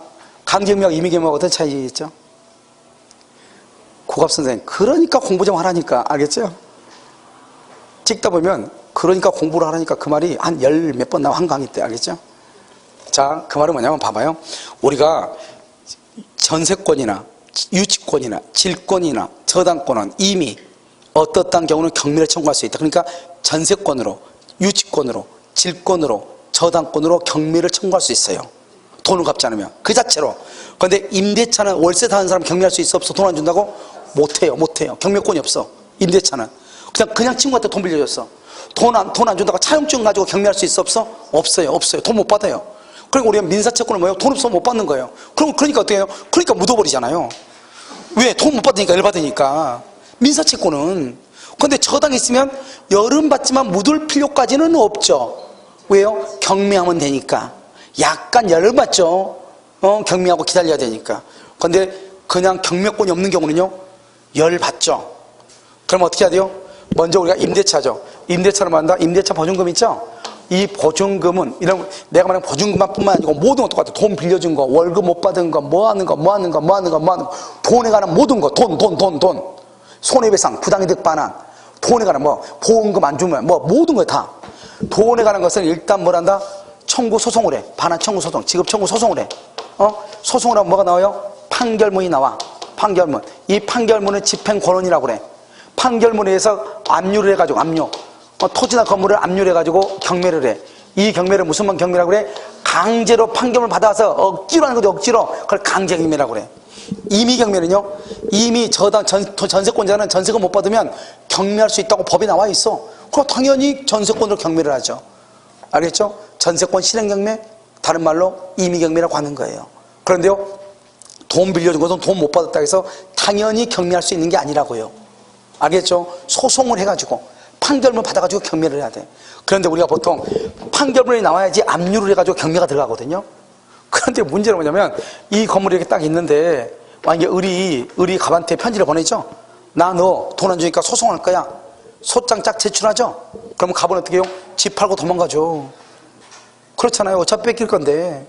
강제경매하고 임의경매하고 어떤 차이겠죠? 고갑 선생님, 그러니까 공부 좀 하라니까. 알겠죠? 찍다 보면 그러니까 공부를 하라니까 그 말이 한 열 몇 번 나와, 한 강의 때. 알겠죠? 자, 그 말은 뭐냐면 봐봐요. 우리가 전세권이나 유치권이나 질권이나 저당권은 이미 어떻단 경우는 경매를 청구할 수 있다. 그러니까 전세권으로, 유치권으로, 질권으로, 저당권으로 경매를 청구할 수 있어요. 돈을 갚지 않으면 그 자체로. 그런데 임대차는 월세 타는 사람 경매할 수 있어 없어? 돈 안 준다고? 못해요. 경매권이 없어. 임대차는 그냥 친구한테 돈 빌려줬어. 돈 안 준다고 차용증 가지고 경매할 수 있어 없어? 없어요. 돈 못 받아요. 그러니까 우리가 민사채권은 뭐예요? 돈 없으면 못 받는 거예요. 그러니까 어떻게 해요? 그러니까 묻어버리잖아요. 왜? 돈 못 받으니까, 열받으니까. 민사채권은. 근데 저당 있으면 열은 받지만 묻을 필요까지는 없죠. 왜요? 경매하면 되니까. 약간 열을 받죠. 경매하고 기다려야 되니까. 근데 그냥 경매권이 없는 경우는요, 열 받죠. 그럼 어떻게 해야 돼요? 먼저 우리가 임대차죠. 임대차를 만다. 임대차 보증금 있죠? 이 보증금은 내가 말하는 보증금만 뿐만 아니고 모든 것 똑같아. 돈 빌려준 거, 월급 못 받은 거, 뭐 하는 거, 돈에 관한 모든 거, 돈. 손해배상, 부당이득 반환, 돈에 관한 보험금 안 주면 모든 거 다. 돈에 관한 것은 일단 뭘 한다? 청구 소송을 해. 반환 청구 소송, 지급 청구 소송을 해. 소송을 하면 뭐가 나와요? 판결문이 나와. 판결문. 이 판결문은 집행 권원이라고 그래. 판결문에 의해서 압류를 해가지고, 토지나 건물을 압류를 해가지고 경매를 해. 이 경매를 무슨 경매라고 그래? 강제로 판결을 받아서 억지로 하는 거죠. 억지로. 그걸 강제 경매라고 그래. 임의 경매는요, 이미 전세권자는 전세금 못 받으면 경매할 수 있다고 법에 나와 있어. 그럼 당연히 전세권으로 경매를 하죠. 알겠죠? 전세권 실행 경매, 다른 말로 임의 경매라고 하는 거예요. 그런데요, 돈 빌려준 것은 돈 못 받았다 해서 당연히 경매할 수 있는 게 아니라고요. 알겠죠? 소송을 해가지고 판결문 받아가지고 경매를 해야 돼. 그런데 우리가 보통 판결문이 나와야지 압류를 해가지고 경매가 들어가거든요. 그런데 문제는 뭐냐면, 이 건물이 이렇게 딱 있는데 만약에 을이 갑한테 편지를 보내죠. 나 너 돈 안 주니까 소송할 거야. 소장 짝 제출하죠. 그러면 갑은 어떻게 해요? 집 팔고 도망가죠. 그렇잖아요. 어차피 뺏길 건데.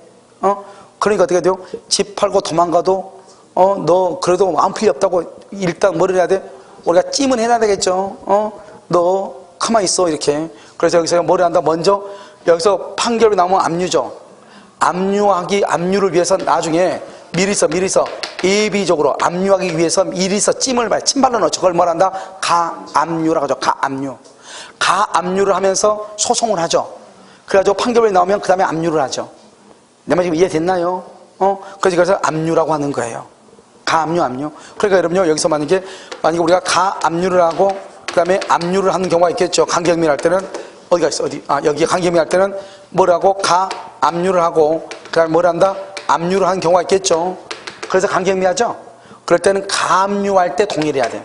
그러니까 어떻게 돼요? 집 팔고 도망가도 너 그래도 아무 필요 없다고 일단 뭐를 해야 돼? 우리가 찜은 해놔야 되겠죠. 너 가만히 있어 이렇게. 그래서 여기서 뭐를 한다? 먼저 여기서 판결이 나오면 압류죠. 압류를 위해서 나중에 미리서 예비적으로 압류하기 위해서 미리서 찜을 침발로 넣죠. 그걸 뭐란다? 가압류라고 하죠. 가압류를 하면서 소송을 하죠. 그래가지고 판결이 나오면 그 다음에 압류를 하죠. 내 말 지금 이해됐나요? 그래서 압류라고 하는 거예요. 가압류. 그러니까 여러분요, 여기서 만약에 우리가 가압류를 하고 그 다음에 압류를 하는 경우가 있겠죠. 강제경매를 할 때는 어디가 있어? 여기 강제경매 할 때는 뭐라고? 가압류를 하고 그 다음에 뭘 한다? 압류를 하는 경우가 있겠죠. 그래서 강제경매 하죠. 그럴 때는 가압류할 때 동일해야 돼.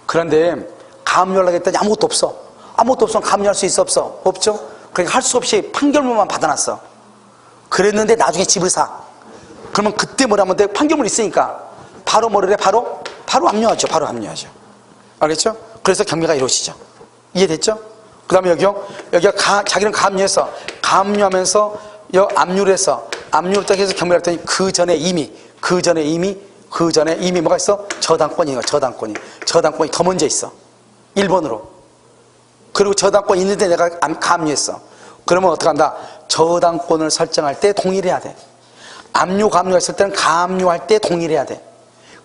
그런데 가압류를 하겠다니 아무것도 없으면 가압류할 수 있어 없어? 없죠. 그러니까 할 수 없이 판결문만 받아놨어. 그랬는데 나중에 집을 사. 그러면 그때 뭘 하면 돼? 판결문 있으니까 바로 뭐를 해? 바로 압류하죠. 알겠죠? 그래서 경매가 이루어지죠. 이해됐죠? 그 다음에 여기가 자기는 가압류했어. 가압류하면서 압류를 했어. 압류를 딱 해서 경매를 했더니 그 전에 이미 뭐가 있어? 저당권이 더 먼저 있어. 1번으로. 그리고 저당권이 있는데 내가 가압류했어. 그러면 어떡한다? 저당권을 설정할 때 동의를 해야 돼. 압류, 가압류가 있을 때는 가압류할 때 동의를 해야 돼.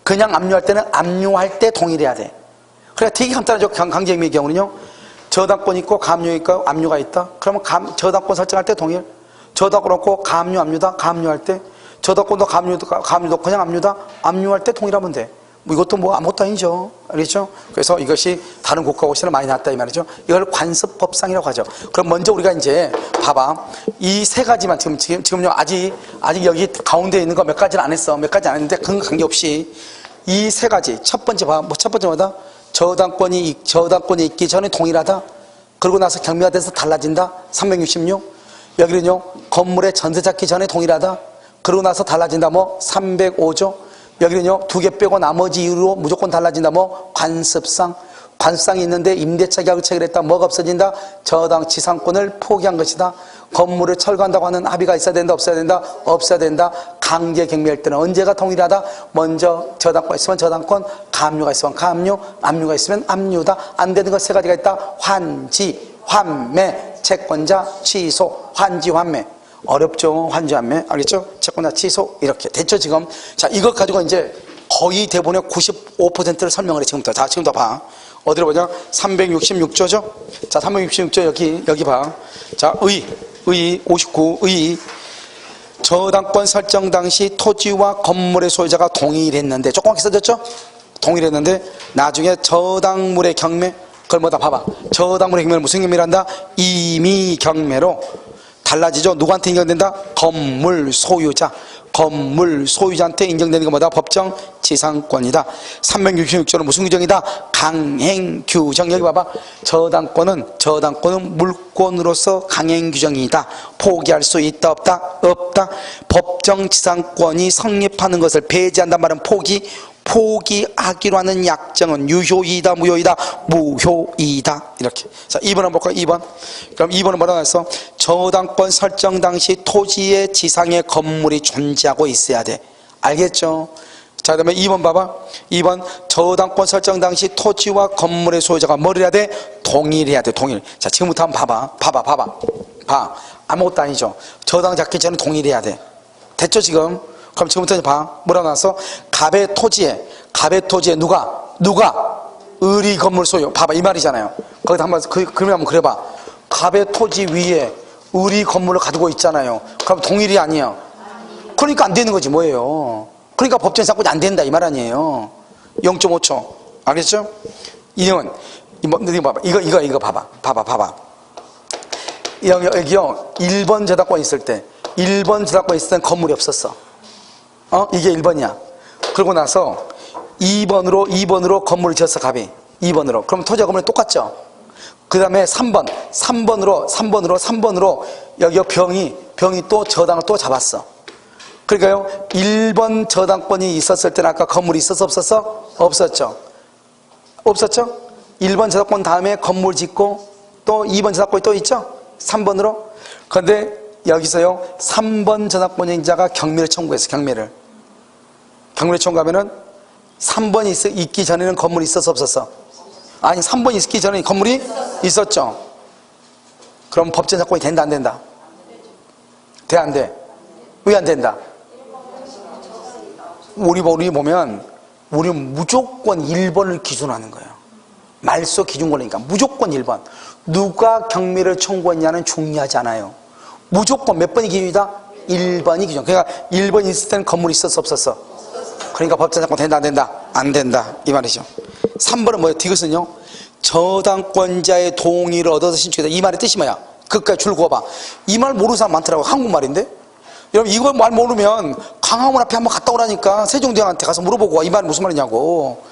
그냥 압류할 때는 압류할 때 동의를 해야 돼. 그래 되게 간단하죠. 강제경매의 경우는요. 저당권이 있고 가압류 있고 압류가 있다. 그러면 저당권 설정할 때 동의를. 저당권 없고 가압류, 압류다. 가압류할 때. 저당권도 가압류도 그냥 압류다. 압류할 때 동의를 하면 돼. 뭐 이것도 뭐 아무것도 아니죠. 알겠죠? 그래서 이것이 다른 국가고시는 많이 났다 이 말이죠. 이걸 관습법상이라고 하죠. 그럼 먼저 우리가 이제 봐봐. 이 세 가지만 지금요 아직 여기 가운데 있는 거 몇 가지는 안 했어. 몇 가지 안 했는데 그건 관계없이 이 세 가지. 첫 번째 봐. 뭐 첫 번째 뭐다? 저당권이 있기 전에 동일하다. 그러고 나서 경매가 돼서 달라진다. 366. 여기는요 건물의 전세 잡기 전에 동일하다. 그러고 나서 달라진다. 뭐 305조. 여기는요 2개 빼고 나머지 이유로 무조건 달라진다. 뭐 관습상이 있는데 임대차 계약을 체결했다. 뭐가 없어진다? 저당 지상권을 포기한 것이다. 건물을 철거한다고 하는 합의가 있어야 된다. 없어야 된다. 없어야 된다. 강제 경매할 때는 언제가 동일하다? 먼저 저당권 있으면 저당권, 가압류가 있으면 가압류, 압류가 있으면 압류다. 안 되는 것 세 가지가 있다. 환지, 환매, 채권자, 취소, 환지, 환매. 어렵죠. 환지, 환매. 알겠죠? 채권자, 취소. 이렇게 됐죠 지금. 자, 이것 가지고 이제 거의 대부분의 95%를 설명을 해 지금부터. 자, 지금부터 봐. 어디로 보냐? 366조죠? 자, 366조 여기 봐. 자, 의 59, 저당권 설정 당시 토지와 건물의 소유자가 동의를 했는데, 조그맣게 써졌죠? 동의를 했는데, 나중에 저당물의 경매, 그걸 뭐다 봐봐. 저당물의 경매는 무슨 경매를 한다? 임의 경매로 달라지죠? 누구한테 인정된다? 건물 소유자한테 인정되는 게 뭐다? 법정 지상권이다. 366조는 무슨 규정이다? 강행 규정. 여기 봐봐. 저당권은 물권으로서 강행 규정이다. 포기할 수 있다 없다? 없다. 법정 지상권이 성립하는 것을 배제한단 말은 포기하기로 하는 약정은 유효이다 무효이다? 무효이다. 이렇게. 자, 2번 한번 볼까요? 2번. 그럼 2번은 뭐라고 했어? 저당권 설정 당시 토지의 지상에 건물이 존재하고 있어야 돼. 알겠죠? 자, 그 다음에 2번 봐봐. 2번 저당권 설정 당시 토지와 건물의 소유자가 뭘 해야 돼? 동일해야 돼. 동일. 자, 지금부터 한번 봐봐. 아무것도 아니죠. 저당 잡기 전에 동일해야 돼. 됐죠 지금? 그럼 지금부터 봐. 뭐라고 나왔어? 갑의 토지에 누가? 의리 건물 소유. 봐봐 이 말이잖아요. 거기다 한번 그림을 한번 그려봐. 갑의 토지 위에 의리 건물을 가지고 있잖아요. 그럼 동일이 아니에요. 그러니까 안 되는 거지 뭐예요. 그러니까 법정 사건이 안 된다 이 말 아니에요. 0.5초. 알겠죠? 이건 이거 봐봐. 여기요 1번 저당권 있을 때 건물이 없었어. 이게 1번이야. 그러고 나서 2번으로 건물을 지었어, 갑이. 2번으로. 그럼 토지와 건물이 똑같죠? 그 다음에 3번으로 여기 병이 또 저당을 또 잡았어. 그러니까요, 1번 저당권이 있었을 때는 아까 건물이 있었어, 없었어? 없었죠? 1번 저당권 다음에 건물 짓고 또 2번 저당권이 또 있죠? 3번으로. 그런데 여기서요 3번 저당권자가 경매를 청구했어. 경매를 청구하면은 3번이 있기 전에는 건물이 있었어 없었어? 아니 3번이 있기 전에 건물이 있었죠. 그럼 법정 사건이 된다 안 된다? 돼 안 돼? 왜 안 된다? 우리 보면 우리는 무조건 1번을 기준으로 하는 거예요. 말소 기준 권리니까 무조건 1번. 누가 경매를 청구했냐는 중요하지 않아요. 무조건 몇 번이 기준이다? 1번이 기준. 그러니까 1번이 있을 때는 건물이 있었어 없었어? 그러니까 법정 사건 된다 안 된다? 안 된다 이 말이죠. 3번은 뭐예요? 이것은요 저당권자의 동의를 얻어서 신축이다. 이 말의 뜻이 뭐야? 그까지 줄 그어봐. 이 말 모르는 사람 많더라고. 한국말인데. 여러분 이거 말 모르면 광화문 앞에 한번 갔다 오라니까. 세종대왕한테 가서 물어보고 이 말이 무슨 말이냐고.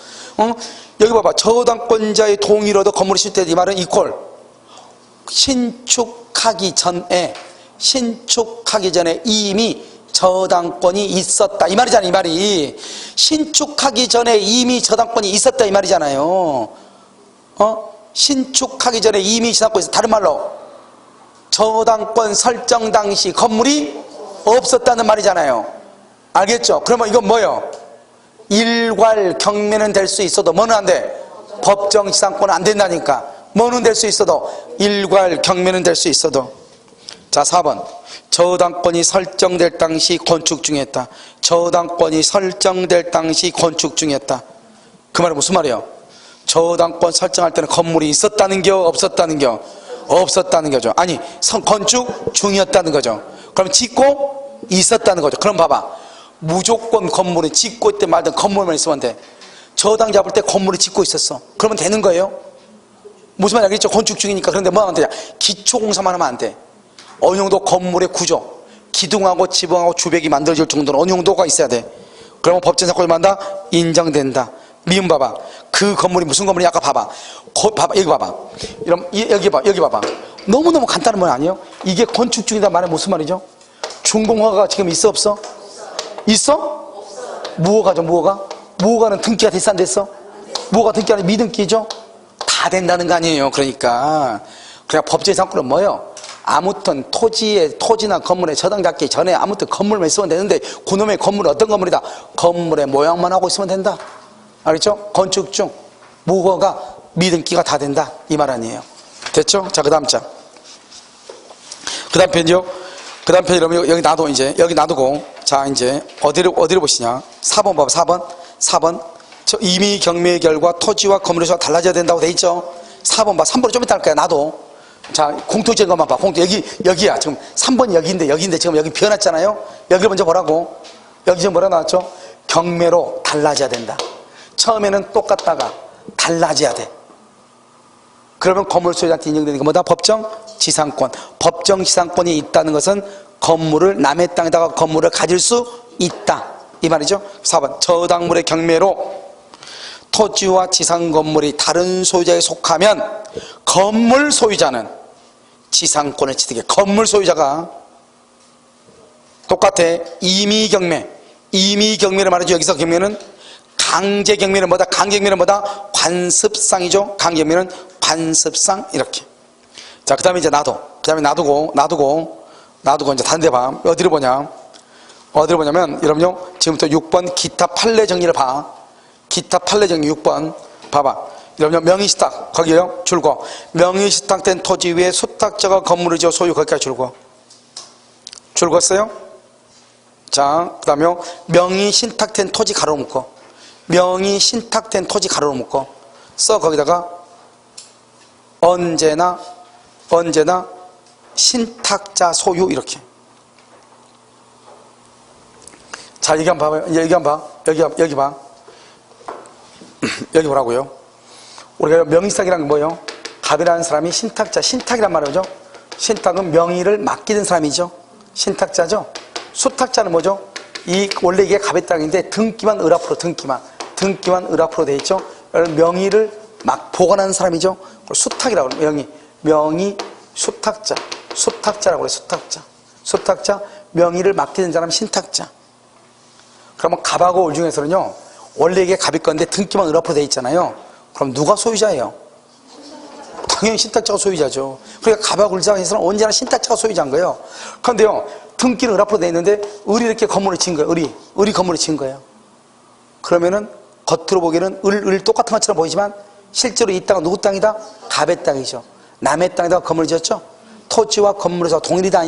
여기 봐봐. 저당권자의 동의를 얻어 건물을 신축했다. 이 말은 이퀄 신축하기 전에 이미 저당권이 있었다 이 말이잖아요. 이 말이 신축하기 전에 이미 저당권이 있었다 이 말이잖아요. 신축하기 전에 이미 지났고 있어. 다른 말로 저당권 설정 당시 건물이 없었다는 말이잖아요. 알겠죠? 그러면 이건 뭐예요? 일괄 경매는 될 수 있어도 뭐는 안 돼? 법정 지상권은 안 된다니까. 뭐는 될 수 있어도 일괄 경매는 될 수 있어도. 자, 4번. 저당권이 설정될 당시 건축 중이었다. 저당권이 설정될 당시 건축 중이었다. 그 말은 무슨 말이에요? 저당권 설정할 때는 건물이 있었다는 겨, 없었다는 겨? 없었다는 거죠. 아니, 건축 중이었다는 거죠. 그럼 짓고 있었다는 거죠. 그럼 봐봐. 무조건 건물을 짓고 있든 말든 건물만 있으면 돼. 저당 잡을 때 건물을 짓고 있었어. 그러면 되는 거예요. 무슨 말인지 알겠죠? 건축 중이니까. 그런데 뭐 하면 되냐? 기초공사만 하면 안 돼. 어느 정도 건물의 구조, 기둥하고 지붕하고 주백이 만들어질 정도는 어느 정도가 있어야 돼. 그러면 법정사건이 만다? 인정된다. 미음 봐봐. 그 건물이 무슨 건물이냐? 아까 봐봐. 봐봐. 여기 봐봐. 여기 봐봐. 너무너무 간단한 건 아니에요? 이게 건축 중이다 말은 무슨 말이죠? 준공허가 지금 있어, 없어? 있어? 무허가죠, 무허가? 무허가는 등기가 됐어, 안 됐어? 무허가 등기가 아니라 미등기죠? 다 된다는 거 아니에요. 그러니까. 그냥 법제상권은 뭐예요? 아무튼 토지나 건물에 저당 잡기 전에 아무튼 건물만 있으면 되는데 그놈의 건물은 어떤 건물이다? 건물의 모양만 하고 있으면 된다. 알겠죠? 건축 중 무허가 미등기가 다 된다. 이 말 아니에요. 됐죠? 자, 그 다음 장. 그 다음 편이요. 그 다음 편이 그러면 여기 놔둬, 이제. 여기 놔두고. 자, 이제 어디를 보시냐. 4번 봐봐. 4번. 이미 경매 결과 토지와 건물의 수가 달라져야 된다고 돼 있죠? 4번 봐. 3번은 좀 이따 할 거야. 놔둬. 자, 공통적인 것만 봐. 여기야. 지금 3번 여기인데 지금 여기 비워놨잖아요? 여기를 먼저 보라고. 여기 지금 뭐라 나왔죠? 경매로 달라져야 된다. 처음에는 똑같다가 달라져야 돼. 그러면 건물 소유자한테 인정되는 게 뭐다? 법정 지상권. 법정 지상권이 있다는 것은 건물을, 남의 땅에다가 건물을 가질 수 있다. 이 말이죠. 4번. 저당물의 경매로 토지와 지상 건물이 다른 소유자에 속하면 건물 소유자는 지상권을 취득해. 건물 소유자가 똑같아. 임의 경매를 말하죠. 여기서 경매는 강제 경매는 뭐다? 강제 경매는 뭐다? 관습상이죠. 강제 경매는 관습상. 이렇게. 자, 그 다음에 이제 놔두고 이제 다른 데 봐. 어디를 보냐면 여러분요, 지금부터 6번 기타 판례 정리를 봐. 기타 판례 정리 6번 봐봐. 여러분 명의시탁 거기에요. 줄거. 명의시탁된 토지 위에 수탁자가 건물을 지어 소유. 거기까지 줄거어요. 자, 그 다음에 명의신탁된 토지 가로로 묶어. 명의신탁된 토지 가로로 묶어. 써. 거기다가 언제나 신탁자 소유. 이렇게. 자, 여기 한번 봐봐요. 여기 봐. 여기 보라고요. 우리가 명의시탁이란 게 뭐예요? 갑이라는 사람이 신탁이란 말이죠. 신탁은 명의를 맡기는 사람이죠. 신탁자죠. 수탁자는 뭐죠? 원래 이게 갑의 땅인데 등기만 을 앞으로 돼 있죠. 명의를 막 보관하는 사람이죠. 수탁이라고 그래요. 명의 수탁자라고 그래요. 수탁자 명의를 맡기는 사람 신탁자. 그러면 갑하고 을 중에서는요, 원래 이게 갑이 건데 등기만 을 앞으로 돼 있잖아요. 그럼 누가 소유자예요? 당연히 신탁자가 소유자죠. 그러니까 갑하고 을 중에서는 언제나 신탁자가 소유자인 거예요. 그런데요, 등기는 을 앞으로 돼 있는데 을이 이렇게 건물을 지은 거예요. 을이 건물을 지은 거예요. 그러면은 겉으로 보기에는 을 똑같은 것처럼 보이지만 실제로 이 땅은 누구 땅이다? 갑의 땅이죠. 남의 땅에다가 건물을 지었죠. 토지와 건물에서 동일이다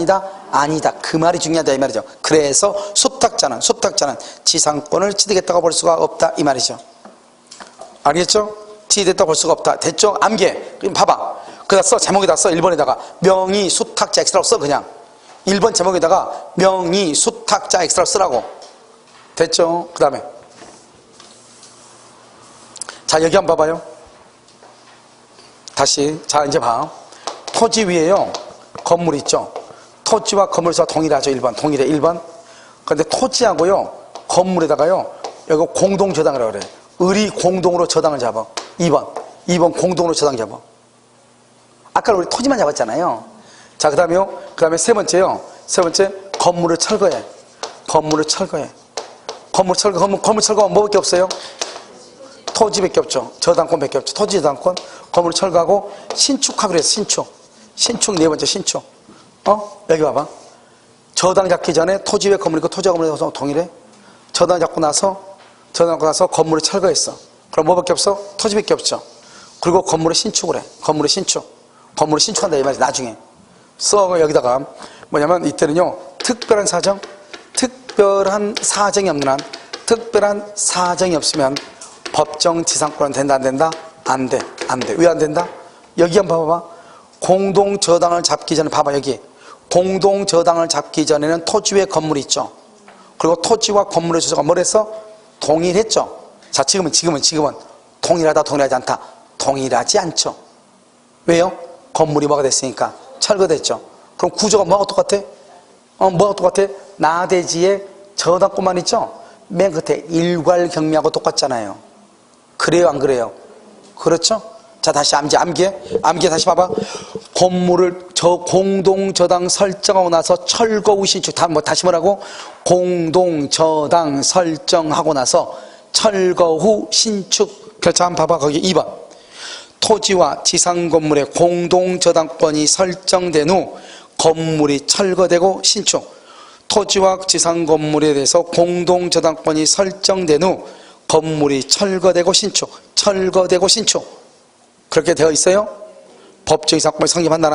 아니다. 그 말이 중요하다 이 말이죠. 그래서 수탁자는 지상권을 취득했다고 볼 수가 없다 이 말이죠. 알겠죠? 취득했다고 볼 수가 없다. 됐죠? 암기해. 그럼 봐봐. 그다 제목에다 써. 1번에다가 명의 수탁자 X라고 써. 그냥 1번 제목에다가 명의 수탁자 X라고 쓰라고. 됐죠? 그 다음에 자, 여기 한번 봐봐요. 다시. 자, 이제 봐. 토지 위에요, 건물 있죠. 토지와 건물수가 동일하죠. 1번. 동일해. 1번. 그런데 토지하고요, 건물에다가요, 여기 공동 저당이라고 그래요. 을이 공동으로 저당을 잡아. 2번 공동으로 저당 잡아. 아까 우리 토지만 잡았잖아요. 자, 그 다음에 세 번째요. 건물을 철거해. 건물 철거하면 뭐밖에 없어요? 토지밖에 없죠. 저당권밖에 없죠. 토지 저당권. 건물을 철거하고 신축하기로 했어. 신축 네 번째 신축. 여기 봐봐. 저당 잡기 전에 토지 위에 건물 있고 토지와 건물에 동일해. 저당 잡고 나서 건물을 철거했어. 그럼 뭐밖에 없어? 토지밖에 없죠. 그리고 건물을 신축을 해. 건물을 신축한다 이 말이지. 나중에 써. 여기다가 뭐냐면 이때는요, 특별한 사정이 없는 한, 특별한 사정이 없으면 법정 지상권은 된다 안 된다? 안 돼. 왜 안 된다? 여기 한번 봐봐. 공동저당을 잡기 전에 봐봐. 여기 공동저당을 잡기 전에는 토지 위에 건물이 있죠. 그리고 토지와 건물의 소유가 뭘 했어? 동일했죠. 자, 지금은 동일하다 동일하지 않다? 동일하지 않죠. 왜요? 건물이 뭐가 됐으니까 철거됐죠. 그럼 구조가 뭐가 똑같아? 뭐가 똑같아? 나대지의 저당권만 있죠. 맨 끝에 일괄경미하고 똑같잖아요. 그래요 안 그래요? 그렇죠? 자, 다시 암기에 다시 봐봐. 건물을 공동저당 설정하고 나서 철거 후 신축. 다시 뭐라고? 공동저당 설정하고 나서 철거 후 신축. 결정 한번 봐봐. 거기 2번. 토지와 지상건물의 공동저당권이 설정된 후 건물이 철거되고 신축. 토지와 지상건물에 대해서 공동저당권이 설정된 후 건물이 철거되고 신축. 그렇게 되어 있어요? 법정의 사건이 성립한다 안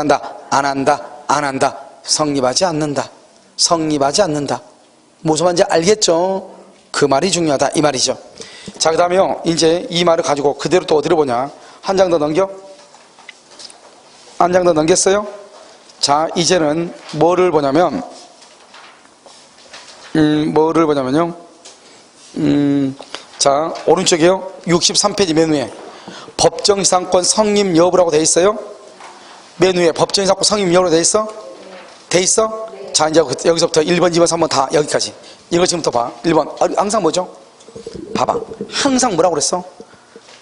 한다? 안 한다. 성립하지 않는다. 무슨 말인지 알겠죠? 그 말이 중요하다 이 말이죠. 자, 그 다음에요, 이제 이 말을 가지고 그대로 또 어디로 보냐. 한 장 더 넘겨. 한 장 더 넘겼어요. 자, 이제는 뭐를 보냐면요, 자, 오른쪽이요, 63페이지 맨 위에 법정지상권 성립 여부라고 돼 있어요. 맨 위에 법정지상권 성립 여부라고 돼 있어? 자, 이제 여기서부터 1번, 2번, 3번 다 여기까지. 이거 지금부터 봐. 1번. 항상 뭐죠? 봐봐. 항상 뭐라고 그랬어?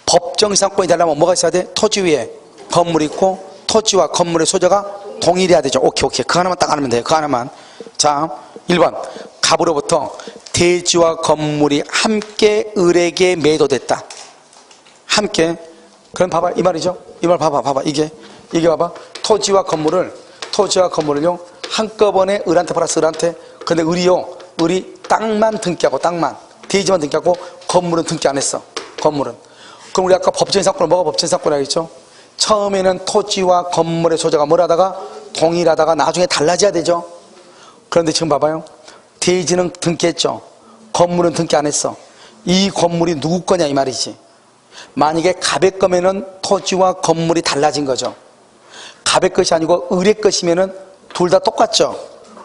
법정지상권이 되려면 뭐가 있어야 돼? 토지 위에 건물이 있고 토지와 건물의 소재가 동일해야 되죠. 오케이. 그거 하나만 딱 알면 돼요. 그거 하나만. 자, 1번. 갑으로부터 대지와 건물이 함께 을에게 매도됐다. 함께. 그럼 봐봐. 이 말이죠. 이 말 봐봐. 이게 봐봐. 토지와 건물을요, 한꺼번에 을한테 팔았어, 을한테. 근데 을이 땅만 등기하고, 대지만 등기하고, 건물은 등기 안 했어. 그럼 우리 아까 법정의 사건을 뭐가 법정의 사건이라고 했죠? 처음에는 토지와 건물의 소재가 동일하다가 나중에 달라져야 되죠. 그런데 지금 봐봐요. 대지는 등기했죠. 건물은 등기 안 했어. 이 건물이 누구 거냐 이 말이지. 만약에 갑의 거면은 토지와 건물이 달라진 거죠. 갑의 것이 아니고 을의 것이면은 둘 다 똑같죠.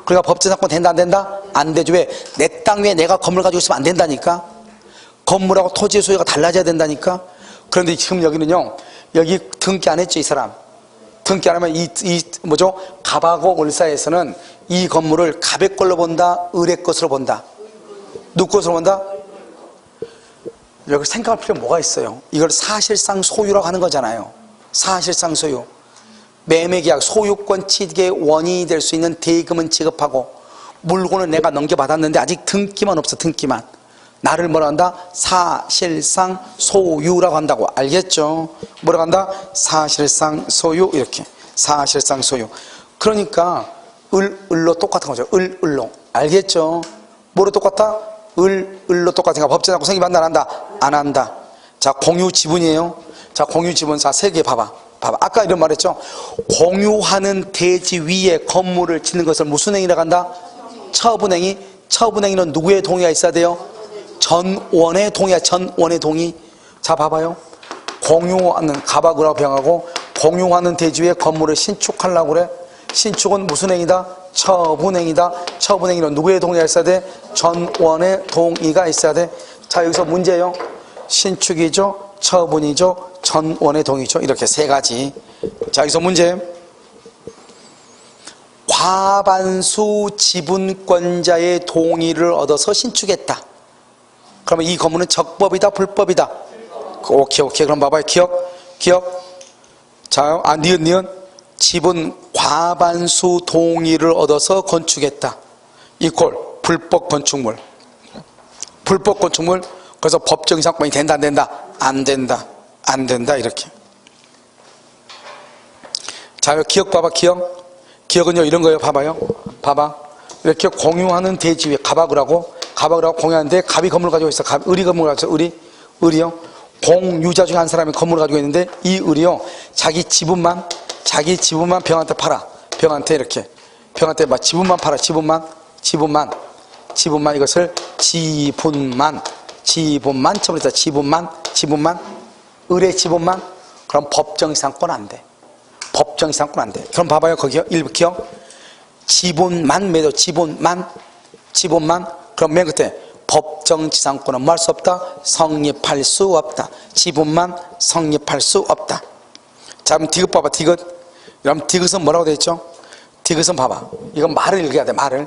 그러니까 법정 사건 된다 안 된다? 안 되죠. 왜? 내 땅 위에 내가 건물 가지고 있으면 안 된다니까. 건물하고 토지의 소유가 달라져야 된다니까. 그런데 지금 여기는요, 여기 등기 안 했죠, 이 사람. 등기 안 하면 갑하고 을 사이에서는 이 건물을 갑의 걸로 본다, 을의 것으로 본다. 누구 것으로 본다? 여기 생각할 필요 뭐가 있어요? 이걸 사실상 소유라고 하는 거잖아요. 사실상 소유. 매매계약 소유권 취득의 원인이 될 수 있는 대금은 지급하고 물건을 내가 넘겨받았는데 아직 등기만 없어. 등기만. 나를 뭐라 한다? 사실상 소유라고 한다고. 알겠죠? 뭐라고 한다? 사실상 소유. 이렇게. 사실상 소유. 그러니까 을로 똑같은 거죠. 을로. 알겠죠? 뭐로 똑같아? 을로 똑같으니까 법정하고 성립한다 안 한다? 안 한다. 자, 공유 지분이에요. 자, 공유 지분. 자, 세 개 봐봐. 아까 이런 말 했죠? 공유하는 대지 위에 건물을 짓는 것을 무슨 행위라고 한다? 처분행위. 처분행위는 누구의 동의가 있어야 돼요? 전원의 동의야. 전원의 동의. 자, 봐봐요. 공유하는, 갑하고 을하고 병하고 공유하는 대지 위에 건물을 신축하려고 그래. 신축은 무슨 행위다? 처분행위다. 처분행위는 누구의 동의가 있어야 돼? 전원의 동의가 있어야 돼. 자, 여기서 문제예요. 신축이죠, 처분이죠, 전원의 동의죠. 이렇게 세 가지. 자, 여기서 문제. 과반수 지분권자의 동의를 얻어서 신축했다. 그러면 이 건물은 적법이다, 불법이다? 오케이. 그럼 봐봐요. 기억. 자, 니은. 지분 과반수 동의를 얻어서 건축했다. 이꼴 불법 건축물. 그래서 법정 사건이 된다, 안 된다? 안 된다. 이렇게. 자, 기억 봐봐, 기억. 기억은요, 이런 거예요. 봐봐요. 봐봐. 이렇게 공유하는 대지 위에 갑악을 하고 공유하는데 갑이 건물을 가지고 있어. 을이 건물을 가지고 있어. 을이요. 공유자 중에 한 사람이 건물을 가지고 있는데 이 을이요. 자기 지분만 병한테 팔아. 병한테 이렇게. 병한테 막 지분만 팔아. 지분만 이것을 지분만 처음으로 했다. 지분만. 을의 지분만. 그럼 법정이상권 안 돼. 법정이상권 안 돼. 그럼 봐봐요. 거기요. 1부 기억. 지분만 매도 지분만. 그럼 맨 끝에 법정지상권은 뭐 할 수 없다? 성립할 수 없다. 지분만 성립할 수 없다. 자, 그럼 디귿 봐봐. 디귿. 그럼 디귿은 뭐라고 되어 있죠? 디귿은 봐봐. 이건 말을 읽어야 돼. 말을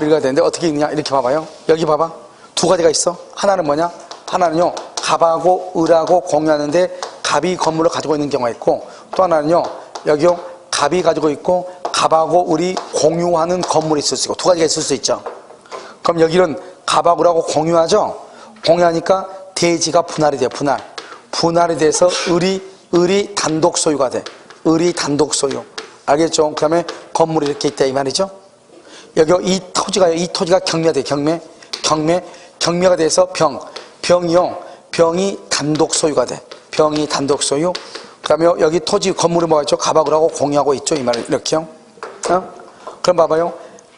읽어야 되는데 어떻게 읽냐? 이렇게 봐봐요. 여기 봐봐. 두 가지가 있어. 하나는 뭐냐? 하나는요, 갑하고 을하고 공유하는데 갑이 건물을 가지고 있는 경우가 있고, 또 하나는요, 여기요, 갑이 가지고 있고 갑하고 을이 공유하는 건물이 있을 수 있고, 두 가지가 있을 수 있죠. 그럼 여기는 갑하고 을하고 공유하죠. 공유하니까 대지가 분할이 돼. 분할이 돼서 을이 단독 소유가 돼. 을이 단독 소유. 알겠죠? 그 다음에 건물이 이렇게 있다 이 말이죠. 여기 이 토지가 경매돼. 경매가 돼서 병이 단독 소유가 돼. 병이 단독 소유. 그 다음에 여기 토지 건물이 뭐가 있죠? 갑하고 을하고 공유하고 있죠. 이 말을 이렇게요. 그럼 봐봐요.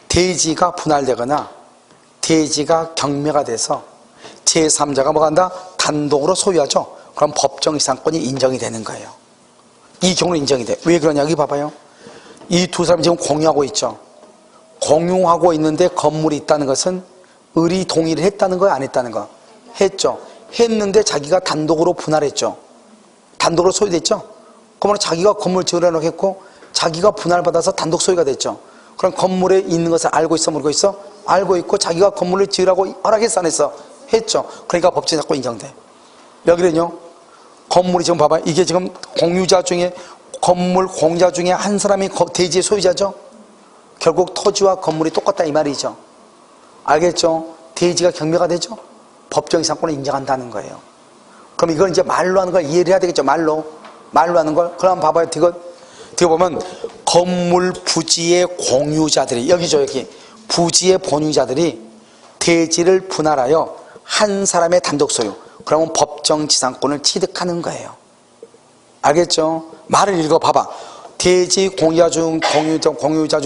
대지가 분할되거나 대지가 경매가 돼서 제3자가 뭐가 한다? 단독으로 소유하죠. 그럼 법정이상권이 인정이 되는 거예요. 이 경우는 인정이 돼. 왜 그러냐? 여기 봐봐요. 이 두 사람이 지금 공유하고 있죠. 공유하고 있는데 건물이 있다는 것은 을이 동의를 했다는 거야? 안 했다는 거? 했죠. 했는데 자기가 단독으로 분할했죠. 단독으로 소유됐죠. 그러면 자기가 건물 지으려고 했고 자기가 분할받아서 단독 소유가 됐죠. 그럼 건물에 있는 것을 알고 있어 모르고 있어? 알고 있고 자기가 건물을 지으라고 허락했어 안 했어? 했죠. 그러니까 법정이상권 인정돼. 여기는요, 건물이 지금 봐봐. 이게 지금 공유자 중에 건물 공유자 중에 한 사람이 대지의 소유자죠. 결국 토지와 건물이 똑같다 이 말이죠. 알겠죠? 대지가 경매가 되죠. 법정이상권을 인정한다는 거예요. 그럼 이걸 이제 말로 하는 걸 이해를 해야 되겠죠. 말로 하는 걸. 그럼 봐봐요. 이거 보면 건물 부지의 공유자들이 여기죠. 여기 부지의 본유자들이 대지를 분할하여 한 사람의 단독 소유. 그러면 법정지상권을 취득하는 거예요. 알겠죠? 말을 읽어 봐봐. 대지 공유자 중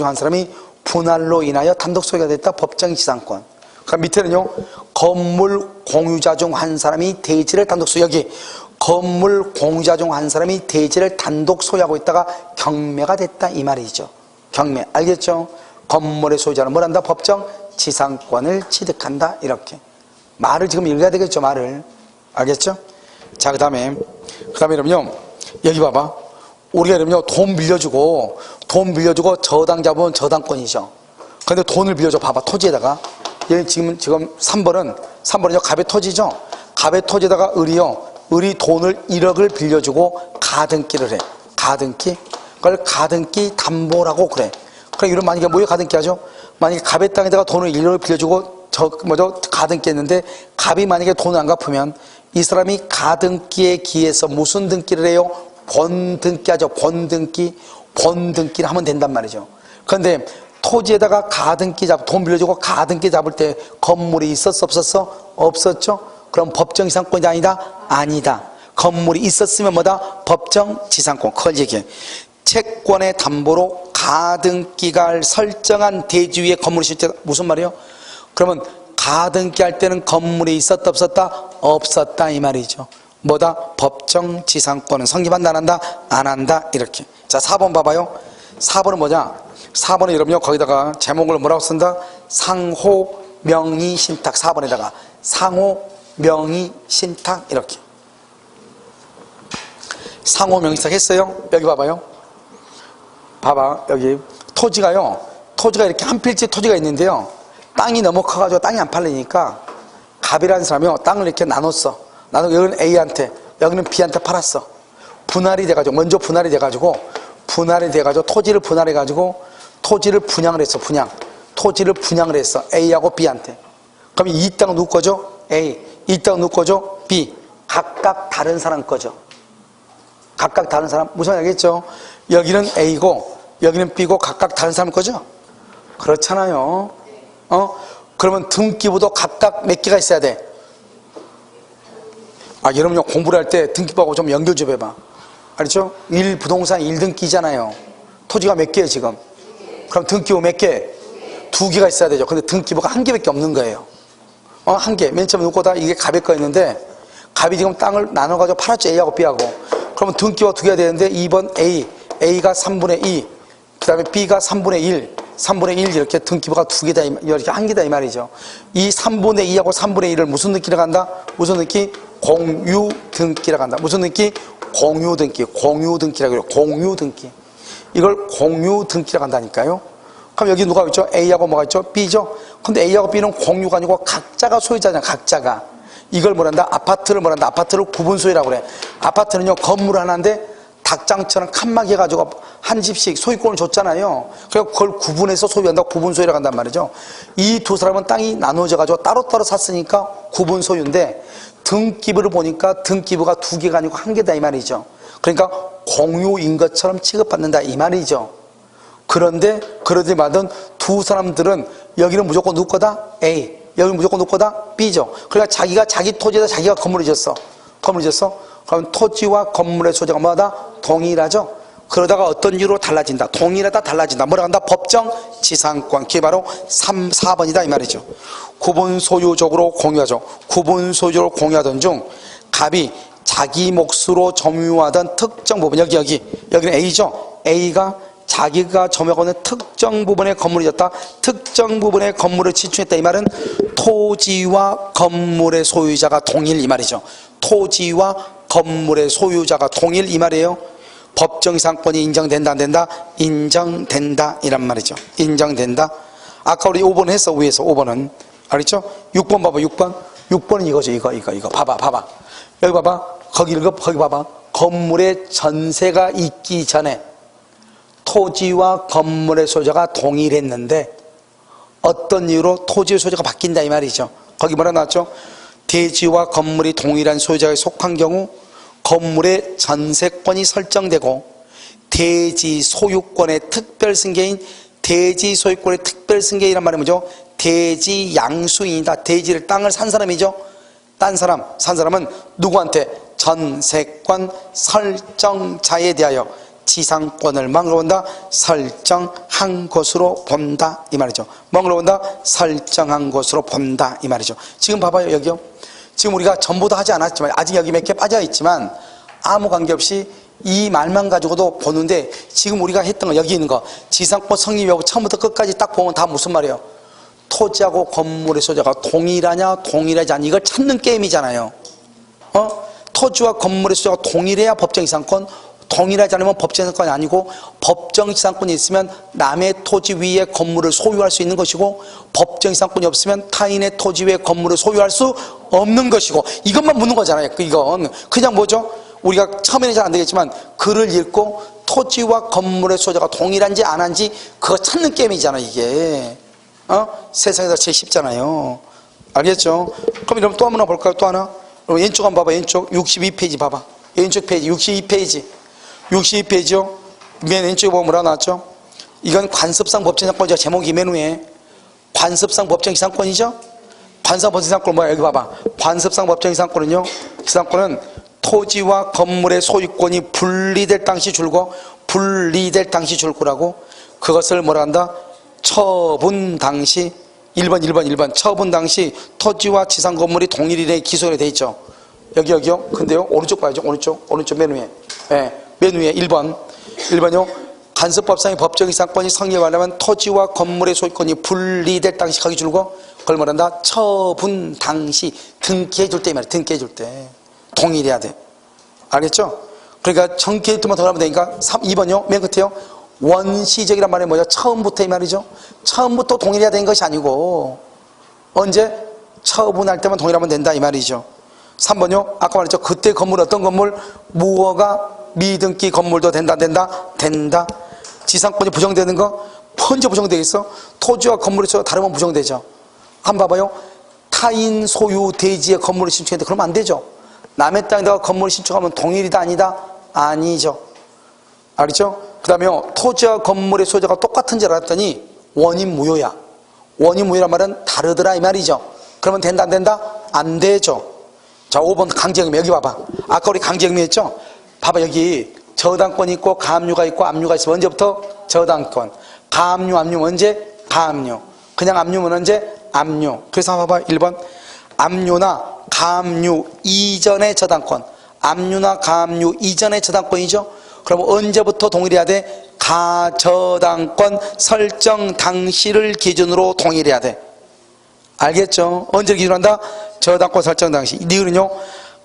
한 사람이 분할로 인하여 단독 소유가 됐다. 법정지상권. 그럼 밑에는요, 건물 공유자 중 한 사람이 대지를 단독 소유. 여기 건물 공유자 중 한 사람이 대지를 단독 소유하고 있다가 경매가 됐다 이 말이죠. 경매. 알겠죠? 건물의 소유자는 뭘 한다? 법정지상권을 취득한다. 이렇게 말을 지금 읽어야 되겠죠. 말을. 알겠죠? 자, 그 다음에 그러면요, 여기 봐봐. 우리가 그러면요, 돈 빌려주고 저당 잡으면 저당권이죠. 근데 돈을 빌려줘. 봐봐. 토지에다가. 여기 지금 3번은요, 갑의 토지죠. 갑의 토지에다가 을이 돈을 1억을 빌려주고 가등기를 해. 가등기. 그걸 가등기 담보라고 그래. 그래, 이런 만약에 뭐에 가등기 하죠? 만약에 갑의 땅에다가 돈을 1억을 빌려주고 가등기 했는데 갑이 만약에 돈을 안 갚으면 이 사람이 가등기에 기해서 무슨 등기를 해요? 본등기 하죠. 본등기를 하면 된단 말이죠. 그런데 토지에다가 돈 빌려주고 가등기 잡을 때 건물이 있었어 없었어? 없었죠. 그럼 법정지상권이 아니다. 건물이 있었으면 뭐다? 법정지상권. 그걸 얘기해. 채권의 담보로 가등기가 설정한 대지 위에 건물이 있을 때 무슨 말이에요? 그러면 가등기 할 때는 건물이 있었다 없었다? 없었다 이 말이죠. 뭐다? 법정지상권은 성립한다 안 한다? 안 한다. 이렇게. 자, 4번 봐봐요. 4번은 뭐냐? 4번은 여러분요, 거기다가 제목을 뭐라고 쓴다? 상호명의신탁. 4번에다가 상호명의신탁. 이렇게. 상호명의신탁 했어요? 여기 봐봐요. 봐봐. 여기 토지가 이렇게 한 필지 토지가 있는데요, 땅이 너무 커가지고 땅이 안 팔리니까 갑이라는 사람이요, 땅을 이렇게 나눴어. 여기는 A한테, 여기는 B한테 팔았어. 먼저 분할이 돼가지고 토지를 분할해가지고 토지를 분양을 했어. 토지를 분양을 했어. A하고 B한테. 그럼 이 땅 누구 거죠? A. 이 땅 누구 거죠? B. 각각 다른 사람 거죠. 각각 다른 사람. 무슨 말이겠죠? 여기는 A고 여기는 B고 각각 다른 사람 거죠? 그렇잖아요. 그러면 등기부도 각각 몇 개가 있어야 돼? 여러분요, 공부를 할 때 등기부하고 좀 연결 좀 해봐. 알죠? 부동산 1등기잖아요. 토지가 몇 개예요, 지금? 그럼 등기부 몇 개? 2개가 있어야 되죠. 근데 등기부가 1개밖에 없는 거예요. 1개. 맨 처음 누구다? 이게 갑의 거였는데, 갑이 지금 땅을 나눠가지고 팔았죠. A하고 B하고. 그러면 등기부가 2개가 되는데, 2번 A, A가 3분의 2, 그 다음에 B가 3분의 1, 3분의 1 이렇게 등기부가 2개다, 이렇게 1개다 이 말이죠. 이 3분의 2하고 3분의 1을 무슨 등기라고 한다? 무슨 등기? 공유 등기라고 한다. 무슨 등기? 공유 등기. 공유 등기라고 해요. 공유 등기. 이걸 공유 등기라고 한다니까요. 그럼 여기 누가 있죠? A하고 뭐가 있죠? B죠? 근데 A하고 B는 공유가 아니고 각자가 소유자잖아요. 각자가. 이걸 뭐란다? 아파트를 뭐란다? 아파트를 구분소유라고 그래. 아파트는요, 건물 하나인데 닭장처럼 칸막이 해가지고 한 집씩 소유권을 줬잖아요. 그래서 그걸 구분해서 소유한다고 구분소유라고 한단 말이죠. 이 두 사람은 땅이 나눠져가지고 따로따로 샀으니까 구분소유인데, 등기부를 보니까 등기부가 2개가 아니고 1개다 이 말이죠. 그러니까 공유인 것처럼 취급받는다 이 말이죠. 그런데 그러지 말든 두 사람들은 여기는 무조건 누구 거다? A. 여기는 무조건 누구 거다? B죠. 그러니까 자기가 자기 토지에다 자기가 건물을 지었어. 건물을 지었어. 그럼 토지와 건물의 소재가 뭐다? 동일하죠. 그러다가 어떤 이유로 달라진다. 동일하다 달라진다. 뭐라고 한다? 법정 지상권. 그게 바로 3, 4번이다 이 말이죠. 구분 소유적으로 공유하죠. 구분 소유적으로 공유하던 중 갑이 자기 몫으로 점유하던 특정 부분, 여기는 A죠. A가 자기가 점유하고 있는 특정 부분의 건물이 졌다. 특정 부분의 건물을 지출했다. 이 말은 토지와 건물의 소유자가 동일 이 말이죠. 토지와 건물의 소유자가 동일 이 말이에요. 법정이상권이 인정된다 안 된다? 인정된다 이란 말이죠. 인정된다. 아까 우리 5번 했어. 위에서 5번은 알겠죠? 6번 봐봐. 6번은 이거죠. 이거 봐봐. 여기 봐봐. 거기 봐봐. 건물의 전세가 있기 전에 토지와 건물의 소유자가 동일했는데 어떤 이유로 토지의 소유자가 바뀐다 이 말이죠. 거기 뭐라 나왔죠? 대지와 건물이 동일한 소유자에 속한 경우 건물의 전세권이 설정되고 대지 소유권의 특별승계인, 대지 소유권의 특별승계인이란 말은 뭐죠? 대지 양수인이다. 대지를, 땅을 산 사람이죠. 산 사람은 누구한테? 전세권 설정자에 대하여 지상권을 뭐로 본다? 설정한 것으로 본다 이 말이죠. 뭐로 본다? 설정한 것으로 본다 이 말이죠. 지금 봐봐요. 여기요. 지금 우리가 전부 다 하지 않았지만 아직 여기 몇 개 빠져 있지만 아무 관계없이 이 말만 가지고도 보는데, 지금 우리가 했던 거 여기 있는 거 지상권 성립하고 처음부터 끝까지 딱 보면 다 무슨 말이에요? 토지하고 건물의 소유자가 동일하냐 동일하지 않냐 이걸 찾는 게임이잖아요. 토지와 건물의 소유자가 동일해야 법정이상권, 동일하지 않으면 법정이상권이 아니고, 법정이상권이 있으면 남의 토지 위에 건물을 소유할 수 있는 것이고 법정이상권이 없으면 타인의 토지 위에 건물을 소유할 수 없는 것이고, 이것만 묻는 거잖아요. 이건 그냥 뭐죠? 우리가 처음에는 잘 안 되겠지만 글을 읽고 토지와 건물의 소유자가 동일한지 안 한지 그거 찾는 게임이잖아요. 이게 세상에서 제일 쉽잖아요. 알겠죠? 그럼 여러분 또 한번 볼까요? 또 하나. 왼쪽 한번 봐봐. 왼쪽 62페이지 봐봐. 왼쪽 페이지 62페이지 62페이지요. 맨 왼쪽에 보면 뭐라 나왔죠? 이건 관습상 법정이상권이죠. 제목이 맨 위에 관습상 법정이상권이죠. 관습상 법정이상권 뭐야? 여기 봐봐. 관습상 법정이상권은요, 이상권은 토지와 건물의 소유권이 분리될 당시 줄고, 분리될 당시 줄고라고, 그것을 뭐라 한다? 처분 당시 1번 처분 당시 토지와 지상 건물이 동일이래 기소로 돼 있죠. 여기요. 근데요, 오른쪽 봐야죠. 오른쪽 맨 위에. 맨 위에 1번요. 간섭법상의 법정이상권이 성립하려면 토지와 건물의 소유권이 분리될 당시 거기 줄고, 그걸 뭐란다? 처분 당시 등기해줄 때 이 말이야. 등기해줄 때 동일해야 돼. 알겠죠? 그러니까 정기해줄 때만 더 하면 되니까 2번요. 맨 끝에요. 원시적이란 말이 뭐죠? 처음부터 이 말이죠. 처음부터 동일해야 되는 것이 아니고 언제? 처분할 때만 동일하면 된다 이 말이죠. 3번요. 아까 말했죠. 그때 건물 어떤 건물? 무허가 미등기 건물도 된다. 지상권이 부정되는 거 언제 부정되어 있어? 토지와 건물이 다르면 부정되죠. 한번 봐봐요. 타인 소유 대지에 건물을 신축했는데 그러면 안 되죠. 남의 땅에다가 건물을 신축하면 동일이다 아니다? 아니죠. 알겠죠? 그 다음에 토지와 건물의 소유자가 똑같은 줄 알았더니 원인무효야. 원인무효란 말은 다르더라 이 말이죠. 그러면 된다 안 된다? 안 되죠. 자, 5번 강제경매 여기 봐봐. 아까 우리 강제경매 했죠? 봐봐, 여기 저당권이 있고 가압류가 있고 압류가 있으면 언제부터? 저당권. 가압류, 압류 언제? 가압류. 그냥 압류면 언제? 압류. 그래서 한번 봐봐. 1번 압류나 가압류 이전의 저당권. 압류나 가압류 이전의 저당권이죠. 그럼 언제부터 동일해야 돼? 가저당권 설정 당시를 기준으로 동일해야 돼. 알겠죠? 언제 기준으로 한다? 저당권 설정 당시. 니은은요,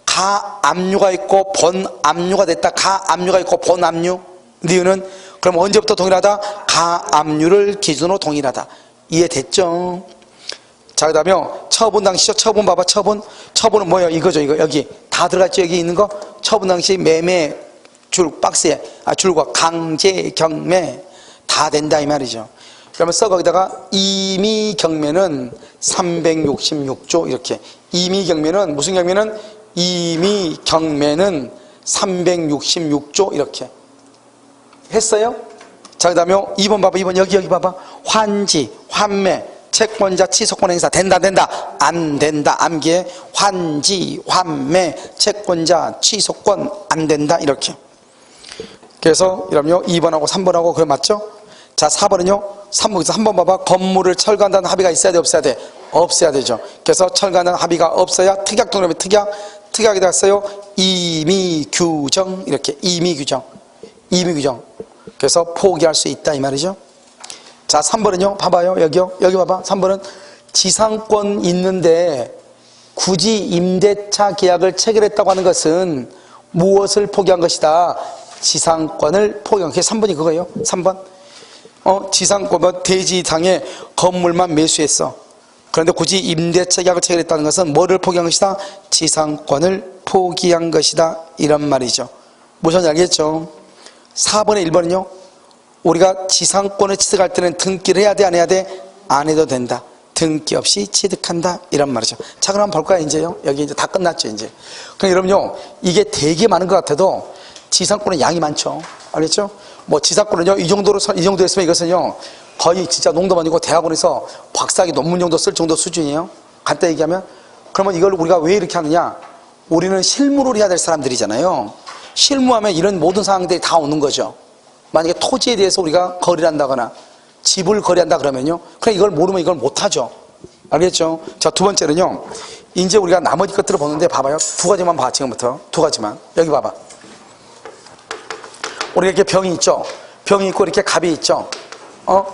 가압류가 있고 본압류가 됐다. 가압류가 있고 본압류. 니은은 그럼 언제부터 동일하다? 가압류를 기준으로 동일하다. 이해됐죠? 자, 그 다음에 처분 당시죠. 처분 봐봐. 처분은 뭐예요? 이거죠. 이거 여기 다 들어갔죠. 여기 있는 거. 처분 당시 매매 줄 박스에 줄과 강제 경매 다 된다 이 말이죠. 그러면 거기다가 임의 경매는 366조 이렇게. 임의 경매는 무슨 경매는? 임의 경매는 366조 이렇게 했어요. 자, 그 다음에 2번 봐봐. 2번 여기 봐봐. 환지, 환매, 채권자 취소권 행사 된다 안 된다. 암기에 환지, 환매, 채권자 취소권 안 된다 이렇게. 그래서 이러면 2번하고 3번하고 그거 맞죠? 자, 4번은요. 3번에서 한번 봐봐. 건물을 철거한다는 합의가 있어야 돼 없어야 돼? 없어야 되죠. 그래서 철거한다는 합의가 없어야 특약 동의하면 특약이 됐어요. 임의규정 이렇게. 임의규정. 그래서 포기할 수 있다 이 말이죠. 자, 3번은요. 봐봐요. 여기 봐봐. 3번은 지상권 있는데 굳이 임대차 계약을 체결했다고 하는 것은 무엇을 포기한 것이다? 지상권을 포기한. 그게 3번이 그거예요. 3번. 지상권은 대지상에 건물만 매수했어. 그런데 굳이 임대차 계약을 체결했다는 것은 뭐를 포기한 것이다? 지상권을 포기한 것이다. 이런 말이죠. 무슨 알겠죠? 4번에 1번은요. 우리가 지상권을 취득할 때는 등기를 해야 돼? 안 해야 돼? 안 해도 된다. 등기 없이 취득한다. 이런 말이죠. 자, 그럼 한번 볼까요? 이제요. 여기 이제 다 끝났죠. 이제. 그럼 여러분요. 이게 되게 많은 것 같아도 지상권은 양이 많죠. 알겠죠? 뭐 지상권은요. 이 정도 했으면 이것은요. 거의 진짜 농담 아니고 대학원에서 박사학위 논문 정도 쓸 정도 수준이에요. 간단히 얘기하면. 그러면 이걸 우리가 왜 이렇게 하느냐? 우리는 실무를 해야 될 사람들이잖아요. 실무하면 이런 모든 상황들이 다 오는 거죠. 만약에 토지에 대해서 우리가 거래를 한다거나 집을 거래한다 그러면요. 그냥 이걸 모르면 이걸 못하죠. 알겠죠? 자, 두 번째는요. 이제 우리가 나머지 것들을 보는데 봐봐요. 두 가지만 봐. 지금부터. 두 가지만. 여기 봐봐. 우리가 이렇게 병이 있죠. 병이 있고 이렇게 갑이 있죠.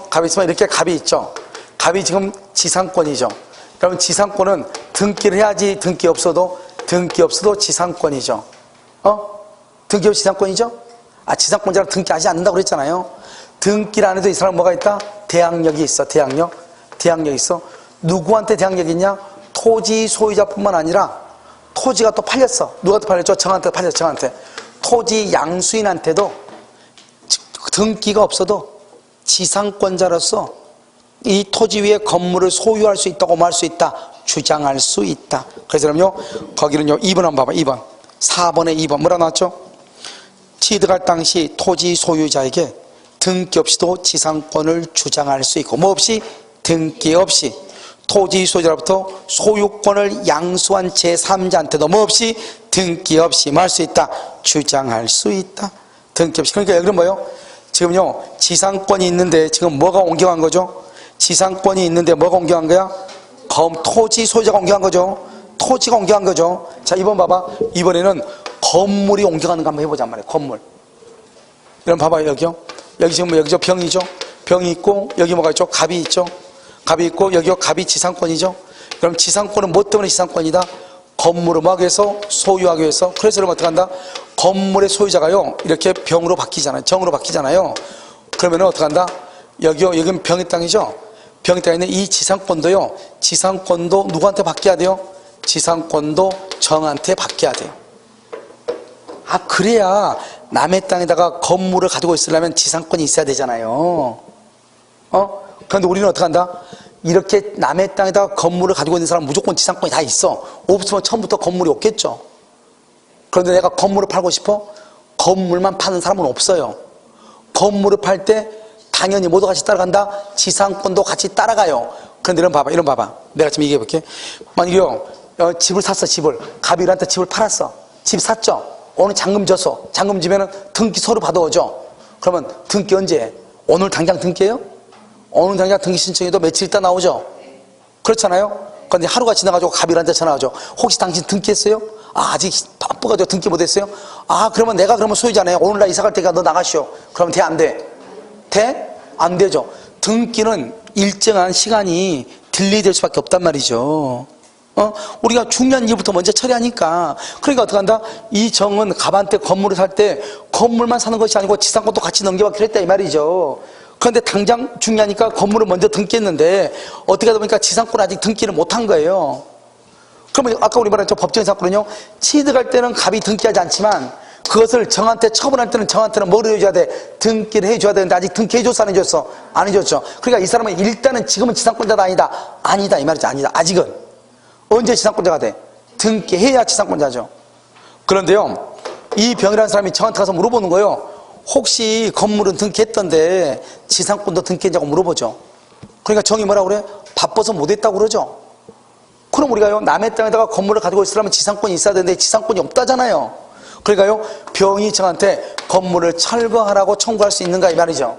갑이 있으면 이렇게 갑이 있죠. 갑이 지금 지상권이죠. 그러면 지상권은 등기를 해야지 등기 없어도 지상권이죠. 등기 없이 지상권이죠? 지상권자랑 등기하지 않는다고 그랬잖아요. 등기를 안 해도 이 사람 뭐가 있다? 대항력이 있어. 대항력 있어. 누구한테 대항력이 있냐? 토지 소유자뿐만 아니라 토지가 또 팔렸어. 누구한테 팔렸죠? 정한테 팔렸어. 정한테. 토지 양수인한테도 등기가 없어도 지상권자로서 이 토지 위에 건물을 소유할 수 있다고 말할 수 있다. 주장할 수 있다. 그래서 그럼요. 거기는요. 2번 한번 봐봐. 2번. 4번에 2번. 뭐라 나왔죠? 취득할 당시 토지 소유자에게 등기 없이도 지상권을 주장할 수 있고 뭐 없이? 등기 없이 토지 소유자로부터 소유권을 양수한 제3자한테도 뭐 없이? 등기 없이 말 수 있다. 주장할 수 있다. 등기 없이. 그러니까 여기는 뭐예요? 지금요 지상권이 있는데 지금 뭐가 옮겨간 거죠? 지상권이 있는데 뭐가 옮겨간 거야? 토지 소유자가 옮겨간 거죠. 토지가 옮겨간 거죠. 자, 이번 봐봐. 이번에는 건물이 옮겨가는 거 한번 해보자 말이에요. 건물. 이런 봐봐요. 여기요. 여기 지금 여기죠. 병이죠. 병이 있고 여기 뭐가 있죠? 갑이 있죠. 갑이 있고 여기요. 갑이 지상권이죠. 그럼 지상권은 뭐 때문에 지상권이다? 건물을 뭐 하기 위해서? 소유하기 위해서. 그래서 그러면 어떻게 한다? 건물의 소유자가요. 이렇게 병으로 바뀌잖아요. 정으로 바뀌잖아요. 그러면 어떻게 한다? 여기요. 여기는 병의 땅이죠. 병의 땅에 있는 이 지상권도요. 지상권도 누구한테 바뀌어야 돼요? 지상권도 정한테 바뀌어야 돼요. 그래야 남의 땅에다가 건물을 가지고 있으려면 지상권이 있어야 되잖아요. 그런데 우리는 어떻게 한다? 이렇게 남의 땅에다가 건물을 가지고 있는 사람은 무조건 지상권이 다 있어. 없으면 처음부터 건물이 없겠죠. 그런데 내가 건물을 팔고 싶어? 건물만 파는 사람은 없어요. 건물을 팔 때 당연히 모두 같이 따라간다. 지상권도 같이 따라가요. 그런데 이런 봐봐. 내가 지금 얘기해 볼게. 만약에요, 집을 샀어. 집을 갑일한테 집을 팔았어. 집 샀죠. 오늘 잔금 줬어. 잔금 주면은 등기 서류 받아오죠. 그러면 등기 언제 해? 오늘 당장 등기해요? 오늘 당장 등기 신청해도 며칠 있다 나오죠. 그렇잖아요. 그런데 하루가 지나가지고 갑일한테 전화 오죠. 혹시 당신 등기했어요? 아직 바빠가지고 등기 못했어요? 그러면 내가 그러면 소유자네. 오늘날 이사 갈 때가 너 나가시오. 그러면 돼, 안 돼? 돼? 안 되죠. 등기는 일정한 시간이 딜레이될 수밖에 없단 말이죠. 우리가 중요한 일부터 먼저 처리하니까. 그러니까 어떻게 한다? 이 정은 갑한테 건물을 살 때 건물만 사는 것이 아니고 지상권도 같이 넘겨받기로 했다 이 말이죠. 그런데 당장 중요하니까 건물을 먼저 등기했는데 어떻게 하다 보니까 지상권 아직 등기를 못한 거예요. 그러면 아까 우리 말한 저 법정 지상권은요, 취득할 때는 갑이 등기하지 않지만 그것을 정한테 처분할 때는 정한테는 뭐를 해줘야 돼? 등기를 해줘야 되는데 아직 등기해줬어 안 해줬어? 안 해줬죠. 그러니까 이 사람은 일단은 지금은 지상권자가 아니다. 아니다 이 말이죠. 아니다. 아직은. 언제 지상권자가 돼? 등기해야 지상권자죠. 그런데요, 이 병이라는 사람이 저한테 가서 물어보는 거예요. 혹시 건물은 등기했던데 지상권도 등기했냐고 물어보죠. 그러니까 정이 뭐라고 그래? 바빠서 못했다고 그러죠. 그럼 우리가요, 남의 땅에다가 건물을 가지고 있으려면 지상권이 있어야 되는데 지상권이 없다잖아요. 그러니까요, 병이 저한테 건물을 철거하라고 청구할 수 있는가 이 말이죠.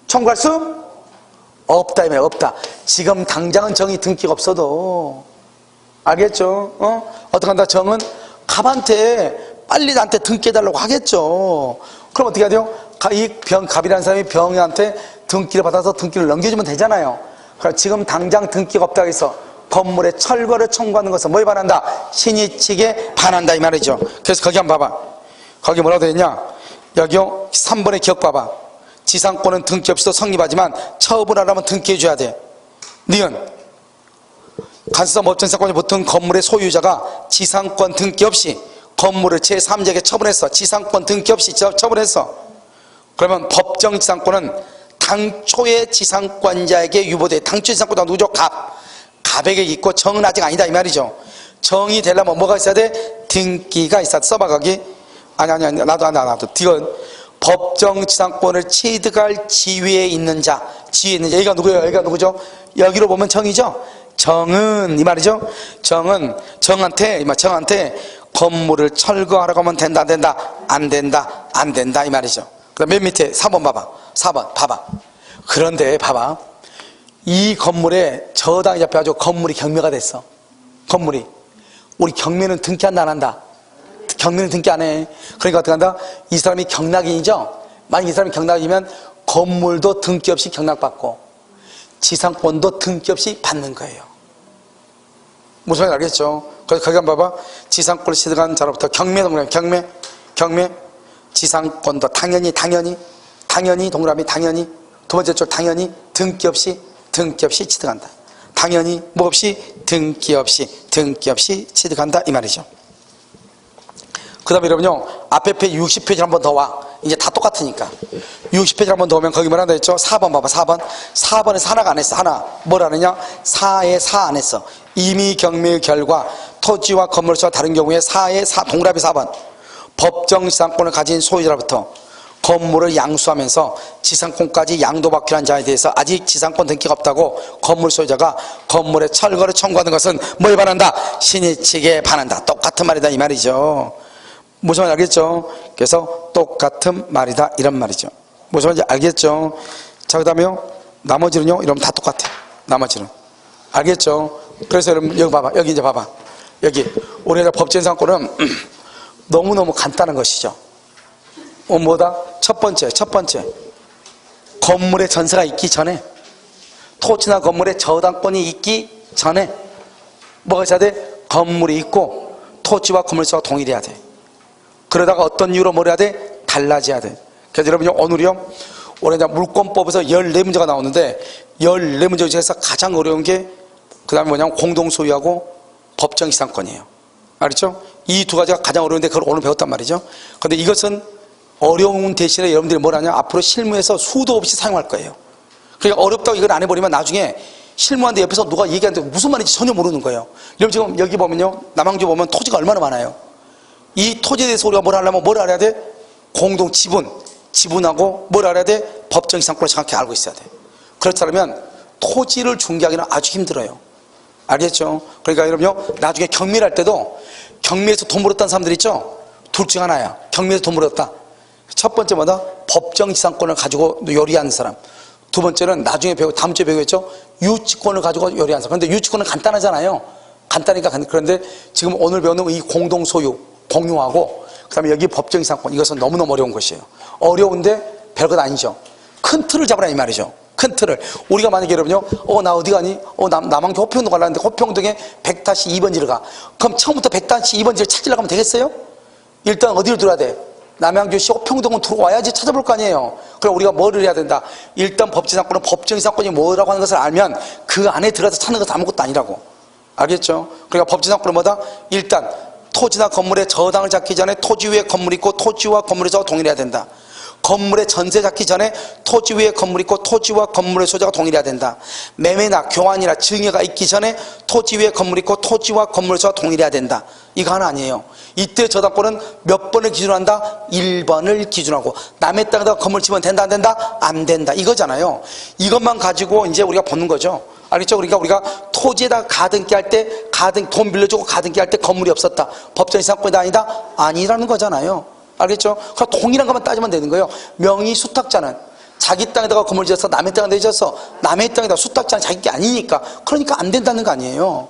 청구할 수 없다 이 말이에요. 없다. 지금 당장은 정이 등기가 없어도. 알겠죠? 어떻게 한다? 정은 갑한테 빨리 나한테 등기해달라고 하겠죠. 그럼 어떻게 해야 돼요? 갑이라는 사람이 병한테 등기를 받아서 등기를 넘겨주면 되잖아요. 그럼 지금 당장 등기가 없다고 해서 건물의 철거를 청구하는 것은 뭐에 반한다? 신의칙에 반한다 이 말이죠. 그래서 거기 한번 봐봐. 거기 뭐라고 되어 있냐? 여기요 3번의 기억 봐봐. 지상권은 등기 없이도 성립하지만 처분하려면 등기해줘야 돼. 니은 간수사 법정사건이 보통 건물의 소유자가 지상권 등기 없이 건물을 제3자에게 처분했어. 지상권 등기 없이 처분했어. 그러면 법정 지상권은 당초의 지상권자에게 유보돼. 당초 지상권자가 누구죠? 갑에게 있고 정은 아직 아니다 이 말이죠. 정이 되려면 뭐가 있어야 돼? 등기가 있어야 돼. 써봐 거기. 아니 나도 디귿 법정 지상권을 취득할 지위에 있는 자. 지위에 있는 자. 여기가 누구예요? 여기가 누구죠? 여기로 보면 정이죠. 정은 이 말이죠. 정은 정한테 건물을 철거하라고 하면 된다 안 된다 이 말이죠. 그다음 맨 밑에 4번 봐봐. 4번 봐봐. 그런데 봐봐. 이 건물에 저당이 잡혀가지고 건물이 경매가 됐어. 건물이. 우리 경매는 등기한다 안 한다? 경매는 등기 안 해. 그러니까 어떻게 한다? 이 사람이 경락인이죠. 만약 이 사람이 경락이면 건물도 등기 없이 경락받고 지상권도 등기 없이 받는 거예요. 무슨 말인지 알겠죠? 그래서 거기 한번 봐봐. 지상권을 취득한 자로부터 경매 지상권도 당연히 동그라미 당연히 두 번째 줄 당연히 등기 없이 취득한다. 당연히 뭐 없이 등기 없이 취득한다 이 말이죠. 그 다음에 여러분요, 앞에 페이지 60페이지 한 번 더 와. 이제 다 똑같으니까 60페이지 한 번 더 오면 거기 뭐라 했죠? 4번 봐봐. 4번에서 하나가 안 했어. 하나 뭘 하느냐? 4에 4 안 했어. 임의 경매의 결과 토지와 건물과 다른 경우에 4에 4 동그라미 4번 법정 지상권을 가진 소유자로부터 건물을 양수하면서 지상권까지 양도받기로 한 자에 대해서 아직 지상권 등기가 없다고 건물 소유자가 건물의 철거를 청구하는 것은 뭐에 반한다? 신의칙에 반한다. 똑같은 말이다 이 말이죠. 무슨 말인지 알겠죠? 그래서 똑같은 말이다 이런 말이죠. 무슨 말인지 알겠죠? 자, 그 다음에요 나머지는요 이러면 다 똑같아. 나머지는 알겠죠? 그래서 여러분 여기 봐봐. 여기 이제 봐봐. 여기 우리나라 법정상권은 너무너무 간단한 것이죠. 뭐다? 첫 번째 건물의 전세가 있기 전에, 토지나 건물의 저당권이 있기 전에 뭐가 있어야 돼? 건물이 있고 토지와 건물수가 동일해야 돼. 그러다가 어떤 이유로 뭘 해야 돼? 달라져야 돼. 그래서 여러분요 오늘이요 올해 물권법에서 14문제가 나오는데 14문제 중에서 가장 어려운 게 그 다음에 뭐냐면 공동소유하고 법정지상권이에요. 알았죠? 이 두 가지가 가장 어려운데 그걸 오늘 배웠단 말이죠. 그런데 이것은 어려운 대신에 여러분들이 뭘 하냐? 앞으로 실무에서 수도 없이 사용할 거예요. 그러니까 어렵다고 이걸 안 해버리면 나중에 실무하는데 옆에서 누가 얘기하는데 무슨 말인지 전혀 모르는 거예요. 여러분 지금 여기 보면요 남항주 보면 토지가 얼마나 많아요. 이 토지에 대해서 우리가 뭘 하려면 뭘 알아야 돼? 공동 지분 지분하고 뭘 알아야 돼? 법정 이상권을 정확히 알고 있어야 돼. 그렇지 않으면 토지를 중개하기는 아주 힘들어요. 알겠죠? 그러니까 여러분요, 나중에 경매할 때도 경매에서 돈 벌었다는 사람들 있죠? 둘 중 하나야. 경매에서 돈 벌었다. 첫 번째 뭐다? 법정 지상권을 가지고 요리하는 사람. 두 번째는 나중에 다음 주에 배우겠죠? 유치권을 가지고 요리하는 사람. 그런데 유치권은 간단하잖아요. 간단하니까. 그런데 지금 오늘 배우는 이 공동 소유, 공유하고 그 다음에 여기 법정 이상권, 이것은 너무너무 어려운 것이에요. 어려운데 별것 아니죠. 큰 틀을 잡으라 이 말이죠. 큰 틀을. 우리가 만약에 여러분요, 나 어디 가니? 남항교 호평동 가려는데 호평동에 100-2번지를 가. 그럼 처음부터 100-2번지를 찾으려고 하면 되겠어요? 일단 어디를 들어야 돼? 남양주시 호평동은 들어와야지 찾아볼 거 아니에요. 그럼 우리가 뭐를 해야 된다? 일단 법지상권은 법정이상권이 뭐라고 하는 것을 알면 그 안에 들어가서 찾는 것은 아무것도 아니라고. 알겠죠? 그러니까 법지상권은 뭐다? 일단 토지나 건물의 저당을 잡기 전에 토지 위에 건물이 있고 토지와 건물의 소유가 동일해야 된다. 건물의 전세 잡기 전에 토지 위에 건물이 있고 토지와 건물의 소유자가 동일해야 된다. 매매나 교환이나 증여가 있기 전에 토지 위에 건물이 있고 토지와 건물의 소유가 동일해야 된다. 이거 하나 아니에요. 이때 저당권은 몇 번을 기준으로 한다? 1번을 기준하고. 남의 땅에다가 건물 지으면 된다 안 된다? 안 된다. 이거잖아요. 이것만 가지고 이제 우리가 보는 거죠. 알겠죠? 그러니까 우리가 토지에다가 가등기 할 때, 돈 빌려주고 가등기 할 때 건물이 없었다. 법정 이상권이 아니다? 아니라는 거잖아요. 알겠죠? 그러니까 동일한 것만 따지면 되는 거예요. 명의 수탁자는 자기 땅에다가 건물 지어서 남의 땅에다 지어서 남의 땅에다 수탁자는 자기 게 아니니까, 그러니까 안 된다는 거 아니에요.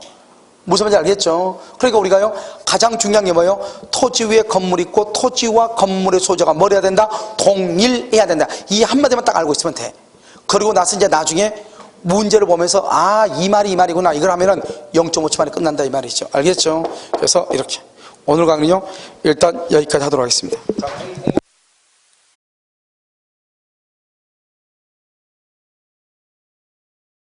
무슨 말인지 알겠죠? 그러니까 우리가요, 가장 중요한 게 뭐예요? 토지 위에 건물이 있고 토지와 건물의 소유자가 뭘 해야 된다? 동일해야 된다. 이 한마디만 딱 알고 있으면 돼. 그리고 나서 이제 나중에 문제를 보면서 이 말이 이 말이구나, 이걸 하면은 0.5초 만에 끝난다 이 말이죠. 알겠죠? 그래서 이렇게 오늘 강의는요 일단 여기까지 하도록 하겠습니다.